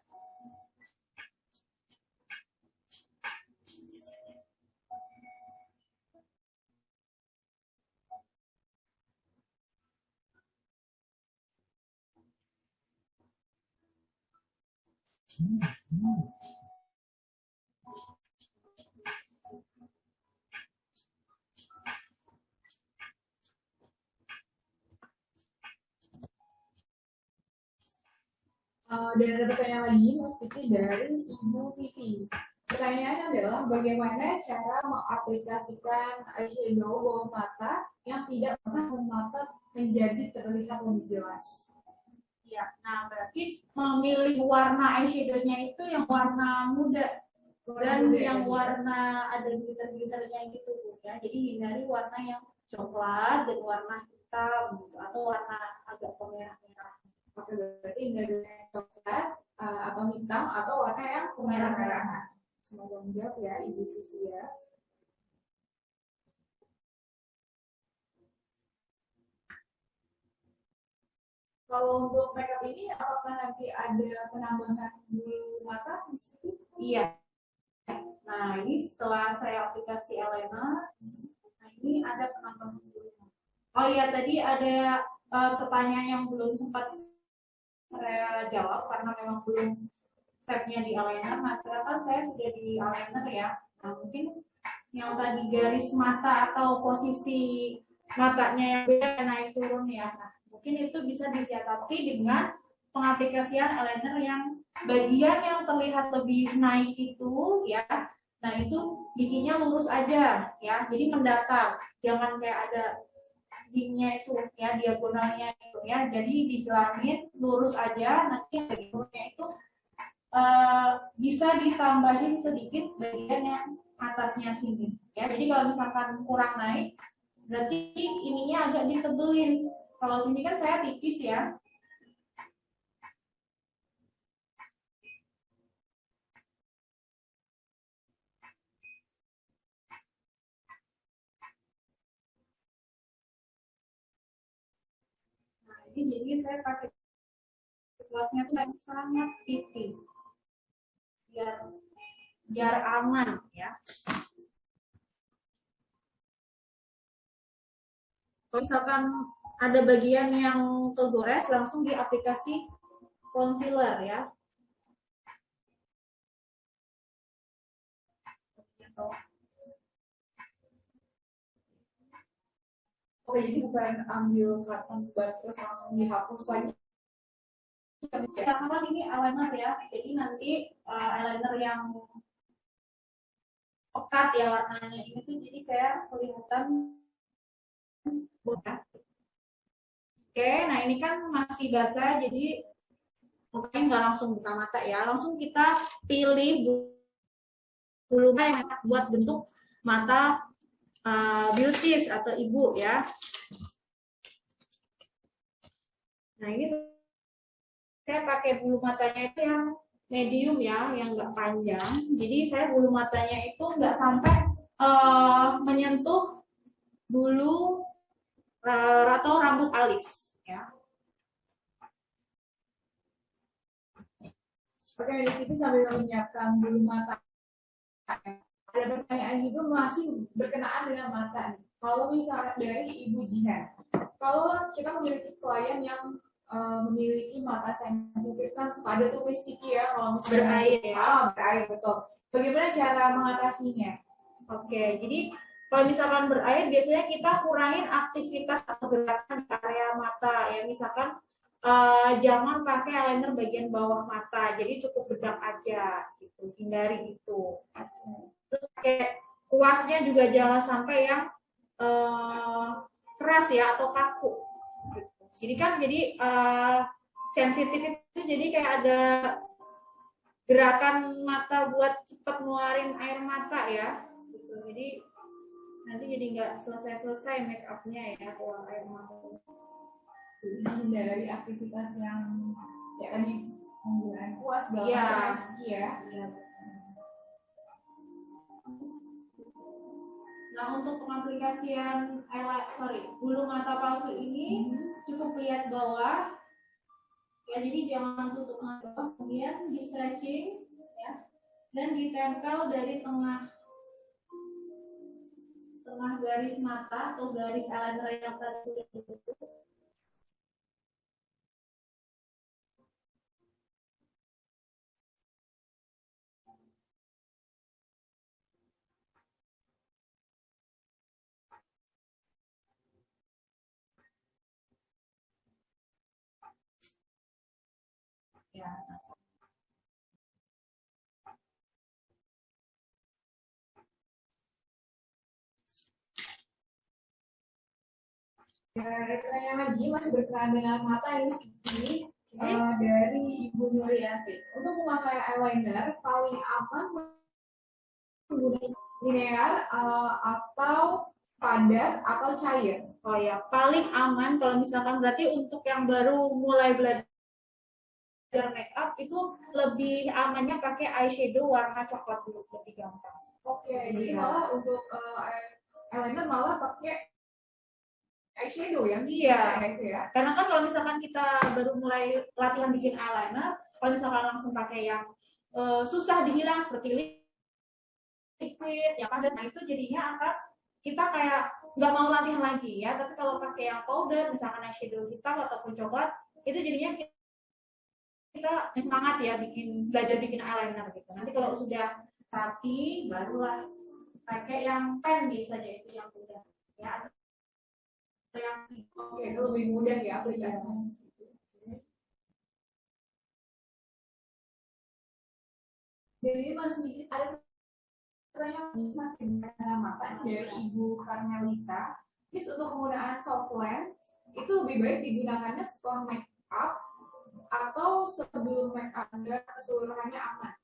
Dan ada pertanyaan lagi, Mas Vicky, dari Ibu Vivi. Pertanyaannya adalah bagaimana cara mengaplikasikan eyeshadow bawah mata yang tidak membuat mata menjadi terlihat lebih jelas? Ya, nah berarti memilih warna eyeshadow-nya itu yang warna muda dan yang warna ada glitter-glitternya gitu ya. Jadi hindari warna yang coklat dan warna hitam gitu, atau warna agak kemerah-merah. Oke, berarti hindari coklat atau hitam atau warna yang kemerah-merahan. Semoga menjawab ya Ibu Vivi ya. Kalau untuk makeup ini, apakah nanti ada penambahan bulu mata? Iya. Nah, ini setelah saya aplikasi eyeliner, nah ini ada penambahan bulu mata. Oh iya, tadi ada pertanyaan yang belum sempat saya jawab karena memang belum stepnya di eyeliner. Nah, sekarang saya sudah di eyeliner ya. Nah, mungkin yang tadi garis mata atau posisi matanya yang beda naik turun ya. Nah, mungkin itu bisa disiasati dengan pengaplikasian eyeliner yang bagian yang terlihat lebih naik itu ya. Nah, itu bikinnya lurus aja ya. Jadi mendatar, jangan kayak ada wingnya itu ya, diagonalnya itu ya. Jadi dihilangin, lurus aja. Nanti yang bagiannya itu bisa ditambahin sedikit bagian yang atasnya sini ya. Jadi kalau misalkan kurang naik, berarti ininya agak ditebelin. Kalau sini kan saya tipis ya. Nah, ini jadi saya pakai gelasnya tuh yang sangat tipis. Biar aman ya. Kalau misalkan ada bagian yang tergores, langsung di aplikasi concealer ya. Oke, jadi bukan ambil karton buat terus langsung dihapus lagi. Karena ini eyeliner ya, jadi nanti eyeliner yang pekat ya warnanya ini tuh jadi kayak kelihatan botak. Oke, nah ini kan masih basah, jadi mukanya nggak langsung buka mata ya, langsung kita pilih bulu mata yang buat bentuk mata beauties atau ibu ya. Nah ini saya pakai bulu matanya itu yang medium ya, yang nggak panjang. Jadi saya bulu matanya itu nggak sampai menyentuh bulu atau rambut alis ya. Oke, di sini sambil menyiapkan bulu mata. Ada pertanyaan juga masih berkenaan dengan mata nih. Kalau misalnya dari Ibu Jihan, kalau kita memiliki klien yang memiliki mata sensitif kan suka ada tuh mistiki ya kalau misalnya Berair ya. Berair betul. Bagaimana cara mengatasinya? Oke, jadi kalau misalkan berair biasanya kita kurangin aktivitas atau gerakan di area mata ya. Misalkan jangan pakai eyeliner bagian bawah mata, jadi cukup bedak aja gitu, hindari itu. Terus pakai kuasnya juga jangan sampai yang keras ya atau kaku. Gitu. Jadi kan sensitif itu jadi kayak ada gerakan mata buat cepat ngeluarin air mata ya. Gitu. Jadi nanti jadi nggak selesai make up-nya ya keluar air mata. Hindari aktivitas yang ya tadi menggunakan kuas segala macam ya. Nah untuk pengaplikasian bulu mata palsu ini cukup lihat bawah ya, jadi jangan tutup mata, kemudian di stretching ya, dan ditempel dari tengah garis mata atau garis eyeliner yang tadi sudah ditutup. Ya. Ada pertanyaan lagi masih berkenaan dengan mata ini dari Ibu Nurianti. Untuk memakai eyeliner paling aman menggunakan linear atau padat atau cair? Oh ya, paling aman kalau misalkan berarti untuk yang baru mulai belajar make up itu lebih amannya pakai eyeshadow warna coklat dulu, lebih gampang. Oke, jadi malah untuk eyeliner malah pakai eyeshadow yang iya itu ya. Karena kan kalau misalkan kita baru mulai latihan bikin eyeliner, kalau misalkan langsung pakai yang susah dihilang seperti liquid yang padat, nah itu jadinya akan kita kayak nggak mau latihan lagi ya. Tapi kalau pakai yang powder, misalkan eyeshadow hitam ataupun coklat, itu jadinya kita semangat ya belajar bikin eyeliner gitu. Nanti kalau sudah rapi, barulah pakai yang pen biasanya itu yang mudah ya. Oke, itu lebih mudah ya aplikasinya. Jadi masih ada pertanyaan masih dengan mata dari Ibu Karmelita. Ini untuk penggunaan soft lens itu lebih baik digunakannya setelah make up atau sebelum make up agar keseluruhannya aman.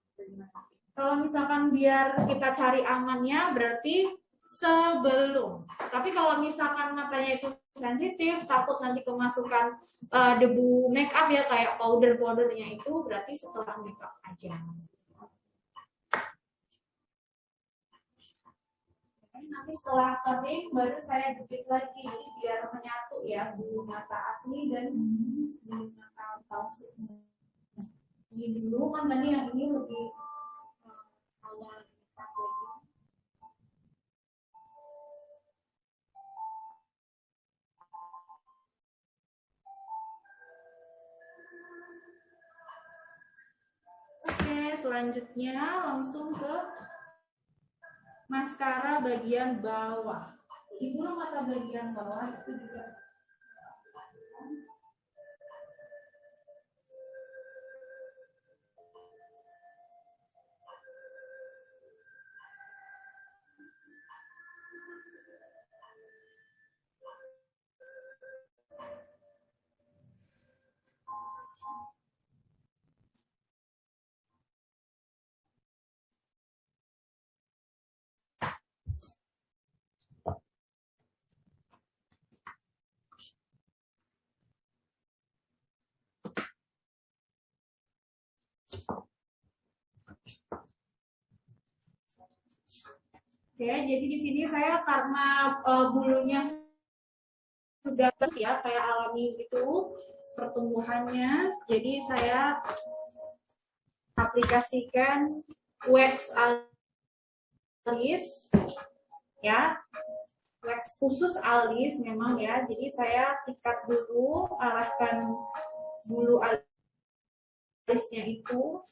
Kalau misalkan biar kita cari amannya berarti sebelum. Tapi kalau misalkan matanya itu sensitif, takut nanti kemasukan debu make up ya kayak powdernya itu, berarti setelah make up aja. Nanti setelah kering baru saya jepit lagi, jadi biar menyatu ya bulu mata asli dan bulu mata palsu. Ini dulu kan tadi yang ini lebih awal. Oke, selanjutnya langsung ke maskara bagian bawah. Di bulu mata bagian bawah itu juga Oke, jadi di sini saya karena bulunya sudah ya kayak alami gitu pertumbuhannya, jadi saya aplikasikan wax alis, ya, wax khusus alis memang ya. Jadi saya sikat dulu, arahkan bulu alisnya itu.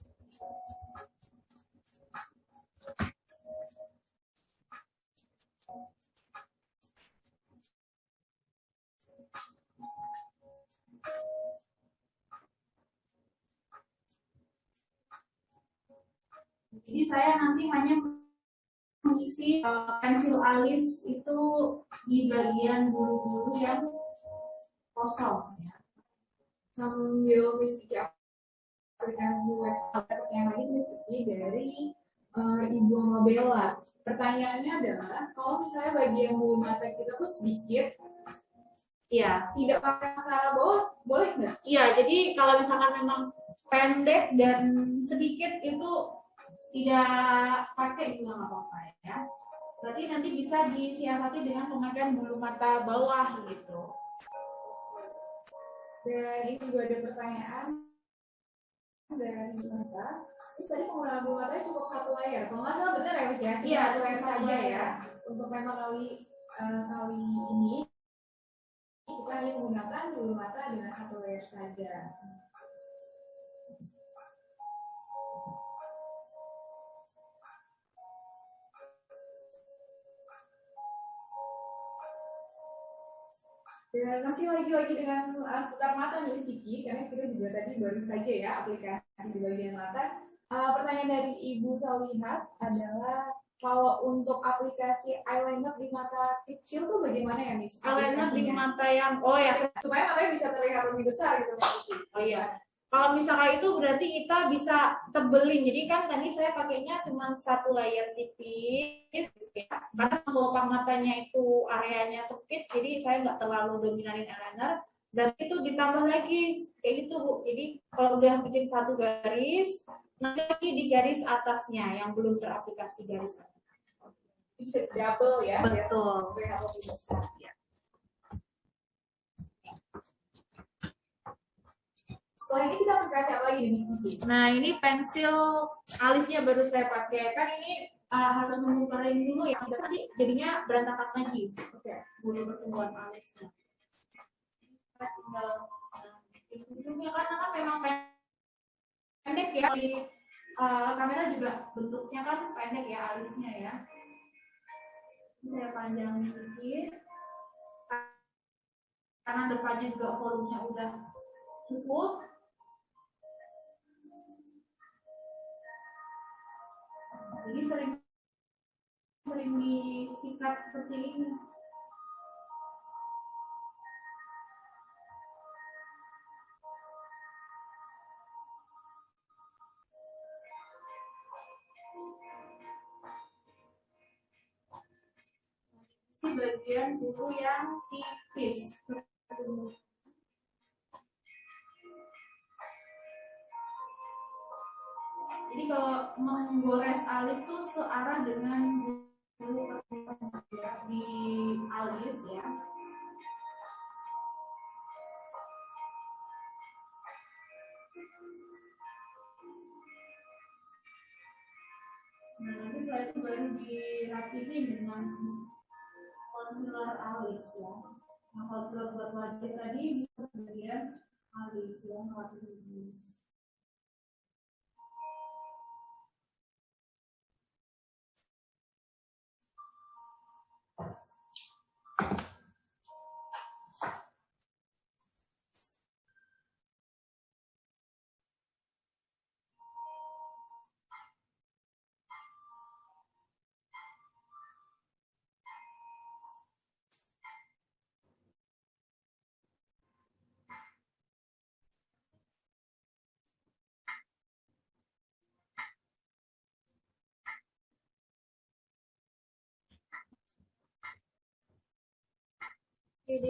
Jadi saya nanti hanya mengisi pensil alis itu di bagian bulu-bulu yang kosong. Ya. Sambil Miss Kiki aplikasi website yang lagi Miss Kiki dari Ibu Mabella. Pertanyaannya adalah, kalau misalnya bagian bulu mata kita tuh sedikit, Iya. tidak pakai maskara bawah, boleh nggak? Iya, jadi kalau misalkan memang pendek dan sedikit itu tidak pakai juga nggak apa-apa ya. Berarti nanti bisa disiasati dengan pemakaian bulu mata bawah gitu. Dan ini juga ada pertanyaan dari mata. Terus tadi penggunaan bulu matanya cukup satu layer. Kalau nggak salah benar ya Mas ya? Iya, satu layer satu saja layer. ya. Untuk tema kali ini kita hanya menggunakan bulu mata dengan satu layer saja. Dan masih lagi-lagi dengan seputar mata Miss Kiki, karena kita juga tadi baru saja ya aplikasi di bagian mata. Pertanyaan dari Ibu Salihat adalah, kalau untuk aplikasi eyeliner di mata kecil tuh bagaimana ya Miss? Eyeliner di aplikasinya? mata yang, oh ya, Supaya matanya bisa terlihat lebih besar gitu Miss Kiki. oh iya. Kalau misalkan itu berarti kita bisa tebelin. Jadi kan tadi saya pakainya cuma satu layer tipis, gitu ya. Karena kelopak matanya itu areanya sempit, jadi saya nggak terlalu dominanin eyeliner. Dan itu ditambah lagi kayak gitu Bu. Jadi kalau udah bikin satu garis, nanti lagi di garis atasnya yang belum teraplikasi garis atas. Bisa double ya. Betul. Terlihat lebih besar. Setelah ini kita aplikasi apa lagi nih Miss Kiki? Nah ini pensil alisnya baru saya pakai. Kan ini harus mengukurin dulu ya. Nanti jadinya berantakan lagi. Oke, bulu pertumbuhan alisnya. Kita tinggal ujungnya karena kan memang pendek ya. Di kamera juga bentuknya kan pendek ya alisnya ya. Saya panjangin sedikit. Karena depannya juga volumenya udah cukup. Jadi sering disikat seperti ini. Ini bagian bulu yang tipis. Jadi kalau menggores alis tuh searah dengan bulu di alis ya. Nah nanti setelah itu baru dirapihin dengan concealer alis ya. Nah concealer buat wajah tadi bisa bagian alis ya, ngerapihin alis. Ini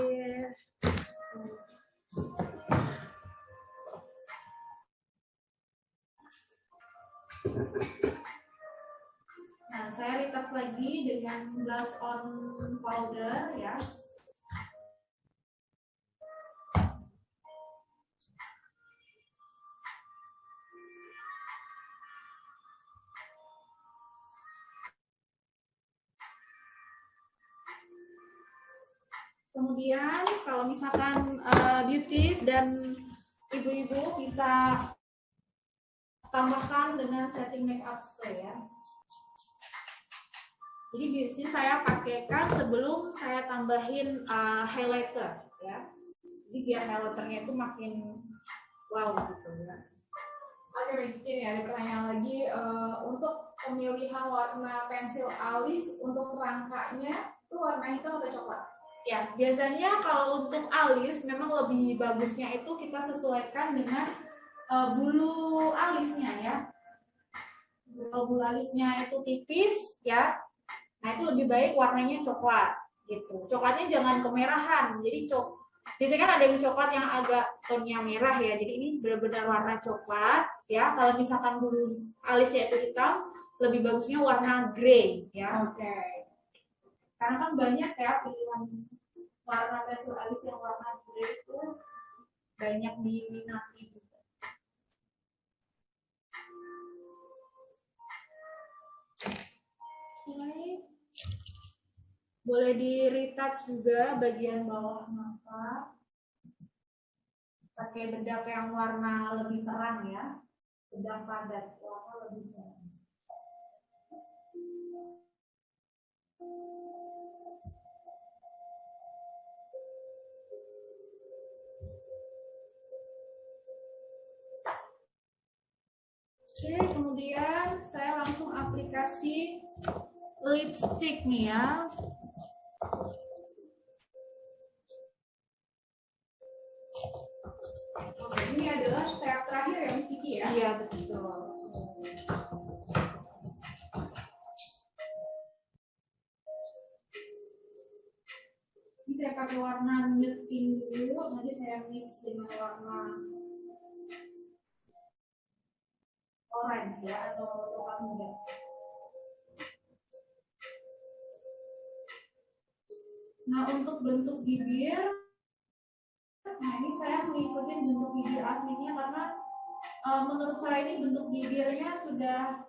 nah, saya retouch lagi dengan blush on powder ya. Kemudian kalau misalkan beauties dan ibu-ibu bisa tambahkan dengan setting makeup spray ya. Jadi biasanya saya pakaikan sebelum saya tambahin highlighter ya. Jadi biar highlighternya itu makin wow gitu ya. Oke, ini ada pertanyaan lagi untuk pemilihan warna pensil alis untuk rangkanya itu warna hitam atau coklat? Ya, biasanya kalau untuk alis memang lebih bagusnya itu kita sesuaikan dengan bulu alisnya ya. Kalau bulu alisnya itu tipis ya, nah itu lebih baik warnanya coklat gitu. Coklatnya jangan kemerahan. Jadi biasanya kan ada yang coklat yang agak tonnya merah ya. Jadi ini benar-benar warna coklat ya. Kalau misalkan bulu alisnya itu hitam, lebih bagusnya warna grey ya. Oke. Karena kan banyak ya pilihan warna pensil alis yang warna grey itu banyak diminati. Oke. Boleh di retouch juga bagian bawah mata. Pakai bedak yang warna lebih terang ya. Bedak padat, warna lebih terang. Oke, kemudian saya langsung aplikasi lipstick nih ya. Ini adalah step terakhir ya Miss Kiki ya? Iya, betul. Ini saya pakai warna nude pink dulu, nanti saya mix dengan warna orange ya, atau coklat muda. Nah, untuk bentuk bibir, nah ini saya mengikuti bentuk bibir aslinya karena menurut saya ini bentuk bibirnya sudah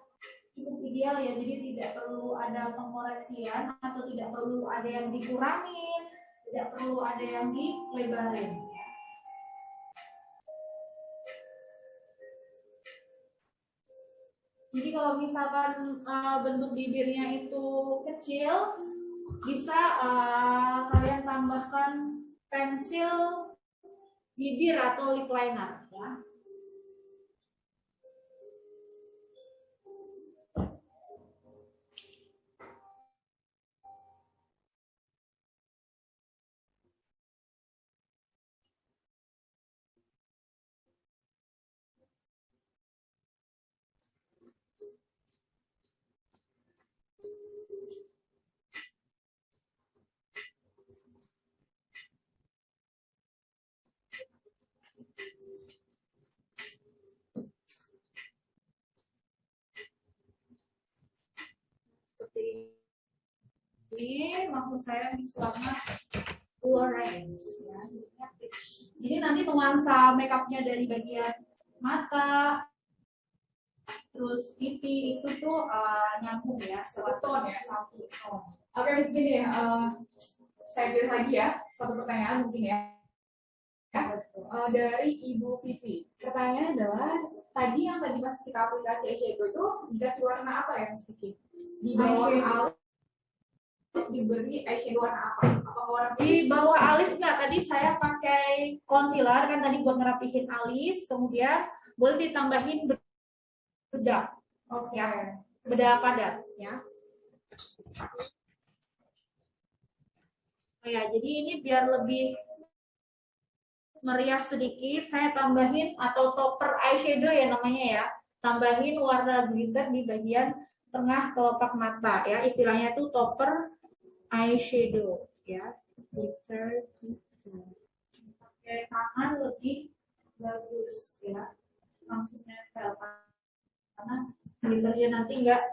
cukup ideal ya, jadi tidak perlu ada pengoreksian atau tidak perlu ada yang dikurangin, tidak perlu ada yang dilebarin. Jadi kalau misalkan bentuk bibirnya itu kecil, bisa kalian tambahkan pensil bibir atau lip liner ya. Ini maksud saya mix warna orange ya. Jadi nanti nuansa makeupnya dari bagian mata, terus pipi itu tuh nyambung ya, Satu tone ya? Satu tone. Oke, Miss Kiki, saya pilih lagi ya, satu pertanyaan mungkin ya. Dari Ibu Vivi. Pertanyaannya adalah, tadi yang tadi pas kita aplikasi eyeshadow itu dikasih warna apa ya Miss Kiki? Di bawah alis diberi eyeshadow warna apa? Apakah warna Di bawah alis enggak, tadi saya pakai concealer kan tadi buat ngerapihin alis, kemudian boleh ditambahin bedak. Oke. Ya, bedak padat ya. Oh ya, jadi ini biar lebih meriah sedikit, saya tambahin atau topper eyeshadow ya namanya ya. Tambahin warna glitter di bagian tengah kelopak mata ya. Istilahnya itu topper eyeshadow ya. Glitter. Pakai tangan lebih bagus ya. Langsung nempel karena glitternya nanti enggak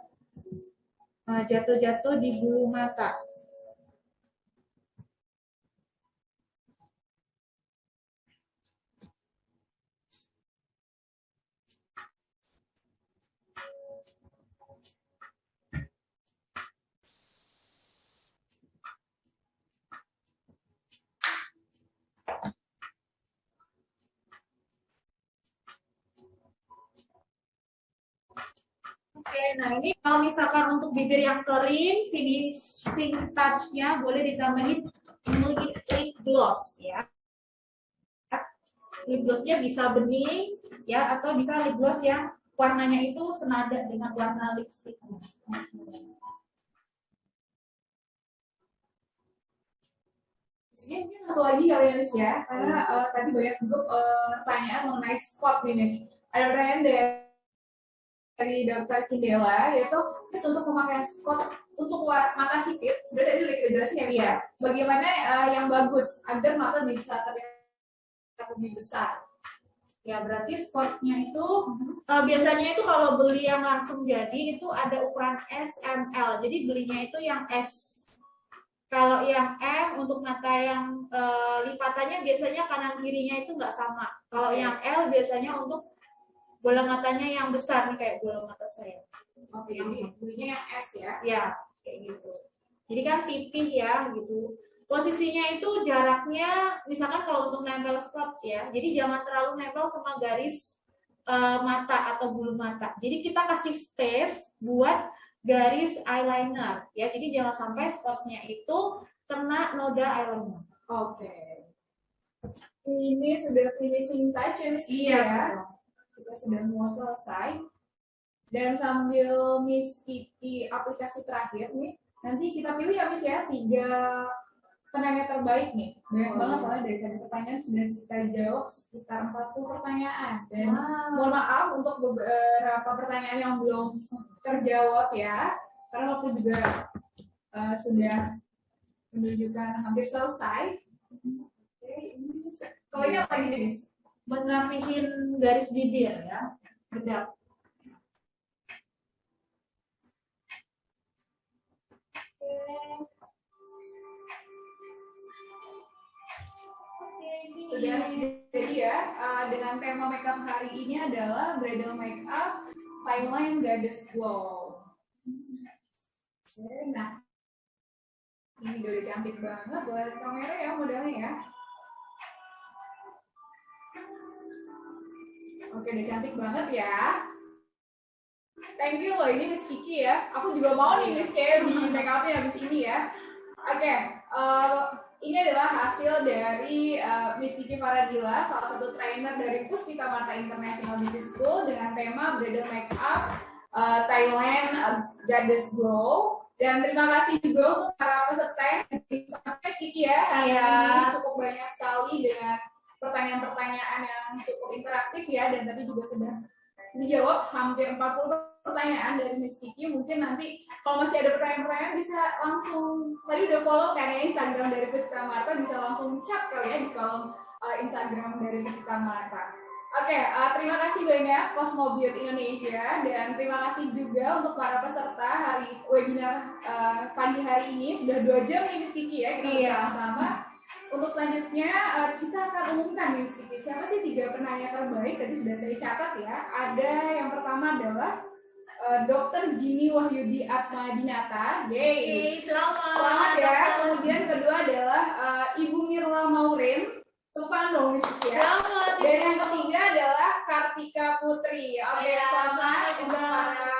jatuh-jatuh di bulu mata. nah ini kalau misalkan untuk bibir yang kering, finishing touch-nya boleh ditambahin lip gloss ya. Lip gloss-nya bisa bening ya, atau bisa lip gloss yang warnanya itu senada dengan warna lipstick-nya. Ini mungkin satu lagi kali ya, Nis ya, karena tadi banyak juga pertanyaan mengenai spot nih, Nis. Ada pertanyaan dari Dr. Kindela, yaitu Nis, untuk pemakaian spot untuk mata sipit, sebenarnya tadi udah kita jelasin ya, Nis ya. Bagaimana yang bagus agar mata bisa terlihat lebih besar? Ya berarti spotsnya itu biasanya itu kalau beli yang langsung jadi itu ada ukuran S, M, L. Jadi belinya itu yang S. Kalau yang M untuk mata yang lipatannya biasanya kanan kirinya itu nggak sama. Kalau yang L biasanya untuk bola matanya yang besar nih, kayak bola mata saya. Oke, jadi belinya yang S ya? Ya kayak gitu. Jadi kan pipih ya gitu. Posisinya itu jaraknya, misalkan kalau untuk nempel spots ya, jadi jangan terlalu nempel sama garis mata atau bulu mata. Jadi kita kasih space buat garis eyeliner ya. Jadi jangan sampai spotsnya itu kena noda eyeliner. Oke. Ini sudah finishing touch ya, Miss Kiki Iya. ya. Kita sudah mau selesai. Dan sambil Miss Kiki aplikasi terakhir nih, nanti kita pilih ya Miss ya 3 penanya terbaik nih. Banyak banget soalnya dari tadi pertanyaan sudah kita jawab sekitar 40 pertanyaan. Dan mohon maaf untuk beberapa pertanyaan yang belum terjawab ya. Karena waktu juga sudah menunjukkan hampir selesai. Oke, ini kalau ini apa lagi nih, Miss? Menapihin garis bibir ya. Bedak. Sudah jadi ya, dengan tema makeup hari ini adalah bridal makeup Thailand Goddess Glow. Oke, nah ini udah cantik banget buat kamera ya modelnya ya. Oke, udah cantik banget ya. Thank you loh, ini Miss Kiki ya. Aku juga mau nih Miss kayak di make upnya habis ini ya. Oke, ini adalah hasil dari Miss Kiki Faradila, salah satu trainer dari Puspita Marta International Beauty School dengan tema Bridal Makeup Thailand Goddess Glow. Dan terima kasih juga untuk para peserta yang sampai Miss Kiki ya. Ini cukup banyak sekali dengan pertanyaan-pertanyaan yang cukup interaktif ya, dan tadi juga sudah dijawab hampir 40 pertanyaan dari Miss Kiki. Mungkin nanti kalau masih ada pertanyaan-pertanyaan bisa langsung, tadi udah follow kan ya Instagram dari Puspita Marta, bisa langsung chat kali ya di kolom Instagram dari Puspita Marta. Oke, terima kasih banyak Cosmobiot Indonesia, dan terima kasih juga untuk para peserta hari webinar pagi hari ini. Sudah 2 jam nih Miss Kiki ya, kita bersama-sama. Untuk selanjutnya kita akan umumkan nih Miss Kiki, siapa sih 3 penanya terbaik. Tadi sudah saya catat ya. Ada yang pertama adalah Dr. Jimmy Wahyudi Atmadinata. Yeay. Selamat ya. Kemudian kedua adalah Ibu Mirla Maurin. Tuhan dong Miss Kiki ya. Dan yang ketiga adalah Kartika Putri. Oke, selamat untuk para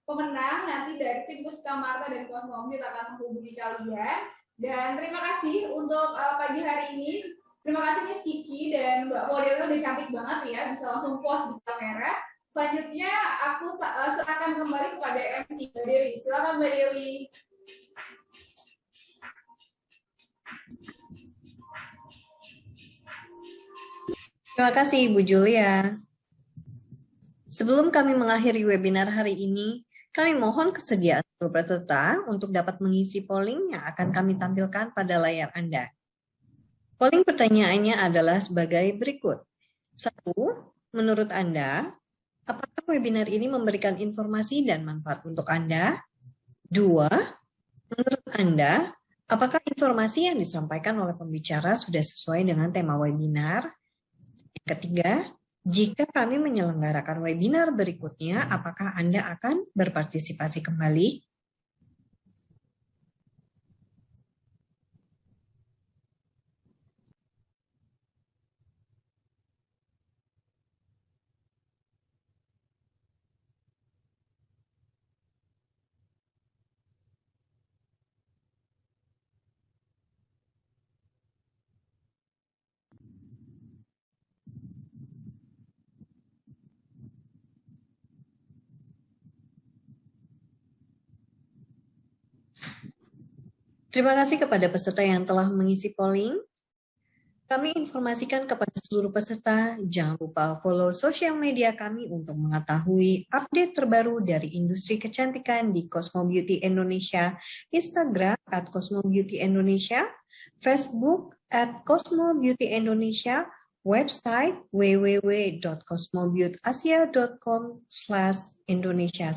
pemenang. Nanti dari tim Puspita Marta dan Cosmobiot akan menghubungi kalian. Dan terima kasih untuk pagi hari ini. Terima kasih Miss Kiki, dan Mbak modelnya udah cantik banget ya, bisa langsung post di kamera. Selanjutnya aku serahkan kembali kepada MC Mbak Dewi. Silakan Mbak Dewi. Terima kasih Ibu Julia. Sebelum kami mengakhiri webinar hari ini, kami mohon kesediaan seluruh peserta untuk dapat mengisi polling yang akan kami tampilkan pada layar Anda. Polling pertanyaannya adalah sebagai berikut. 1. Menurut Anda, apakah webinar ini memberikan informasi dan manfaat untuk Anda? 2. Menurut Anda, apakah informasi yang disampaikan oleh pembicara sudah sesuai dengan tema webinar? Yang ketiga, jika kami menyelenggarakan webinar berikutnya, apakah Anda akan berpartisipasi kembali? Terima kasih kepada peserta yang telah mengisi polling. Kami informasikan kepada seluruh peserta, jangan lupa follow sosial media kami untuk mengetahui update terbaru dari industri kecantikan di Cosmo Beauty Indonesia, Instagram @cosmobeautyindonesia, Facebook @Cosmo Beauty Indonesia, website www.cosmobeautyasia.com/Indonesia/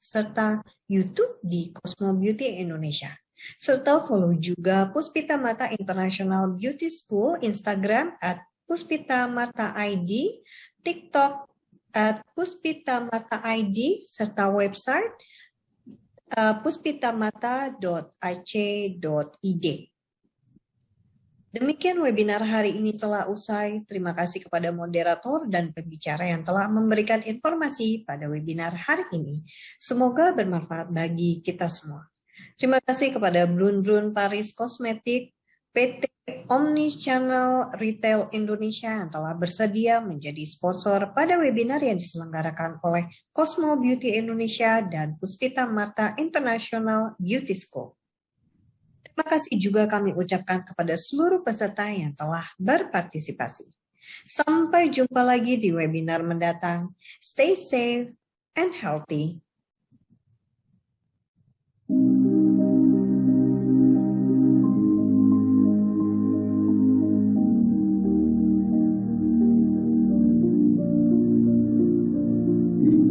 serta YouTube di Cosmo Beauty Indonesia. Serta follow juga Puspita Marta International Beauty School, Instagram @puspitamartaid, TikTok @puspitamartaid, serta website puspitamarta.ac.id. Demikian webinar hari ini telah usai. Terima kasih kepada moderator dan pembicara yang telah memberikan informasi pada webinar hari ini. Semoga bermanfaat bagi kita semua. Terima kasih kepada Brun Brun Paris Kosmetik, PT Omnichannel Retail Indonesia yang telah bersedia menjadi sponsor pada webinar yang diselenggarakan oleh Cosmo Beauty Indonesia dan Puspita Marta International Beauty School. Terima kasih juga kami ucapkan kepada seluruh peserta yang telah berpartisipasi. Sampai jumpa lagi di webinar mendatang. Stay safe and healthy.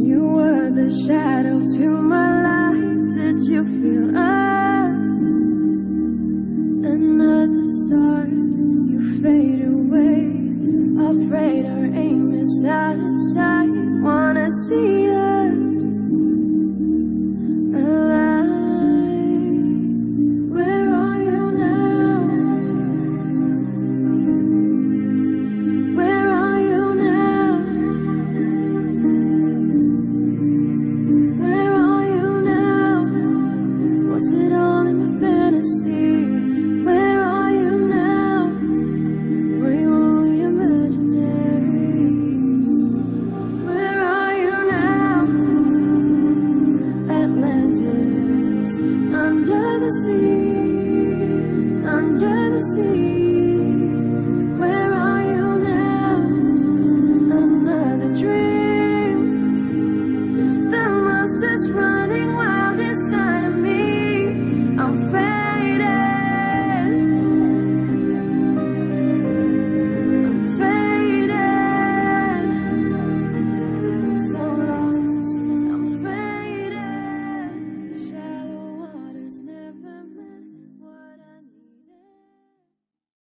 You were the shadow to my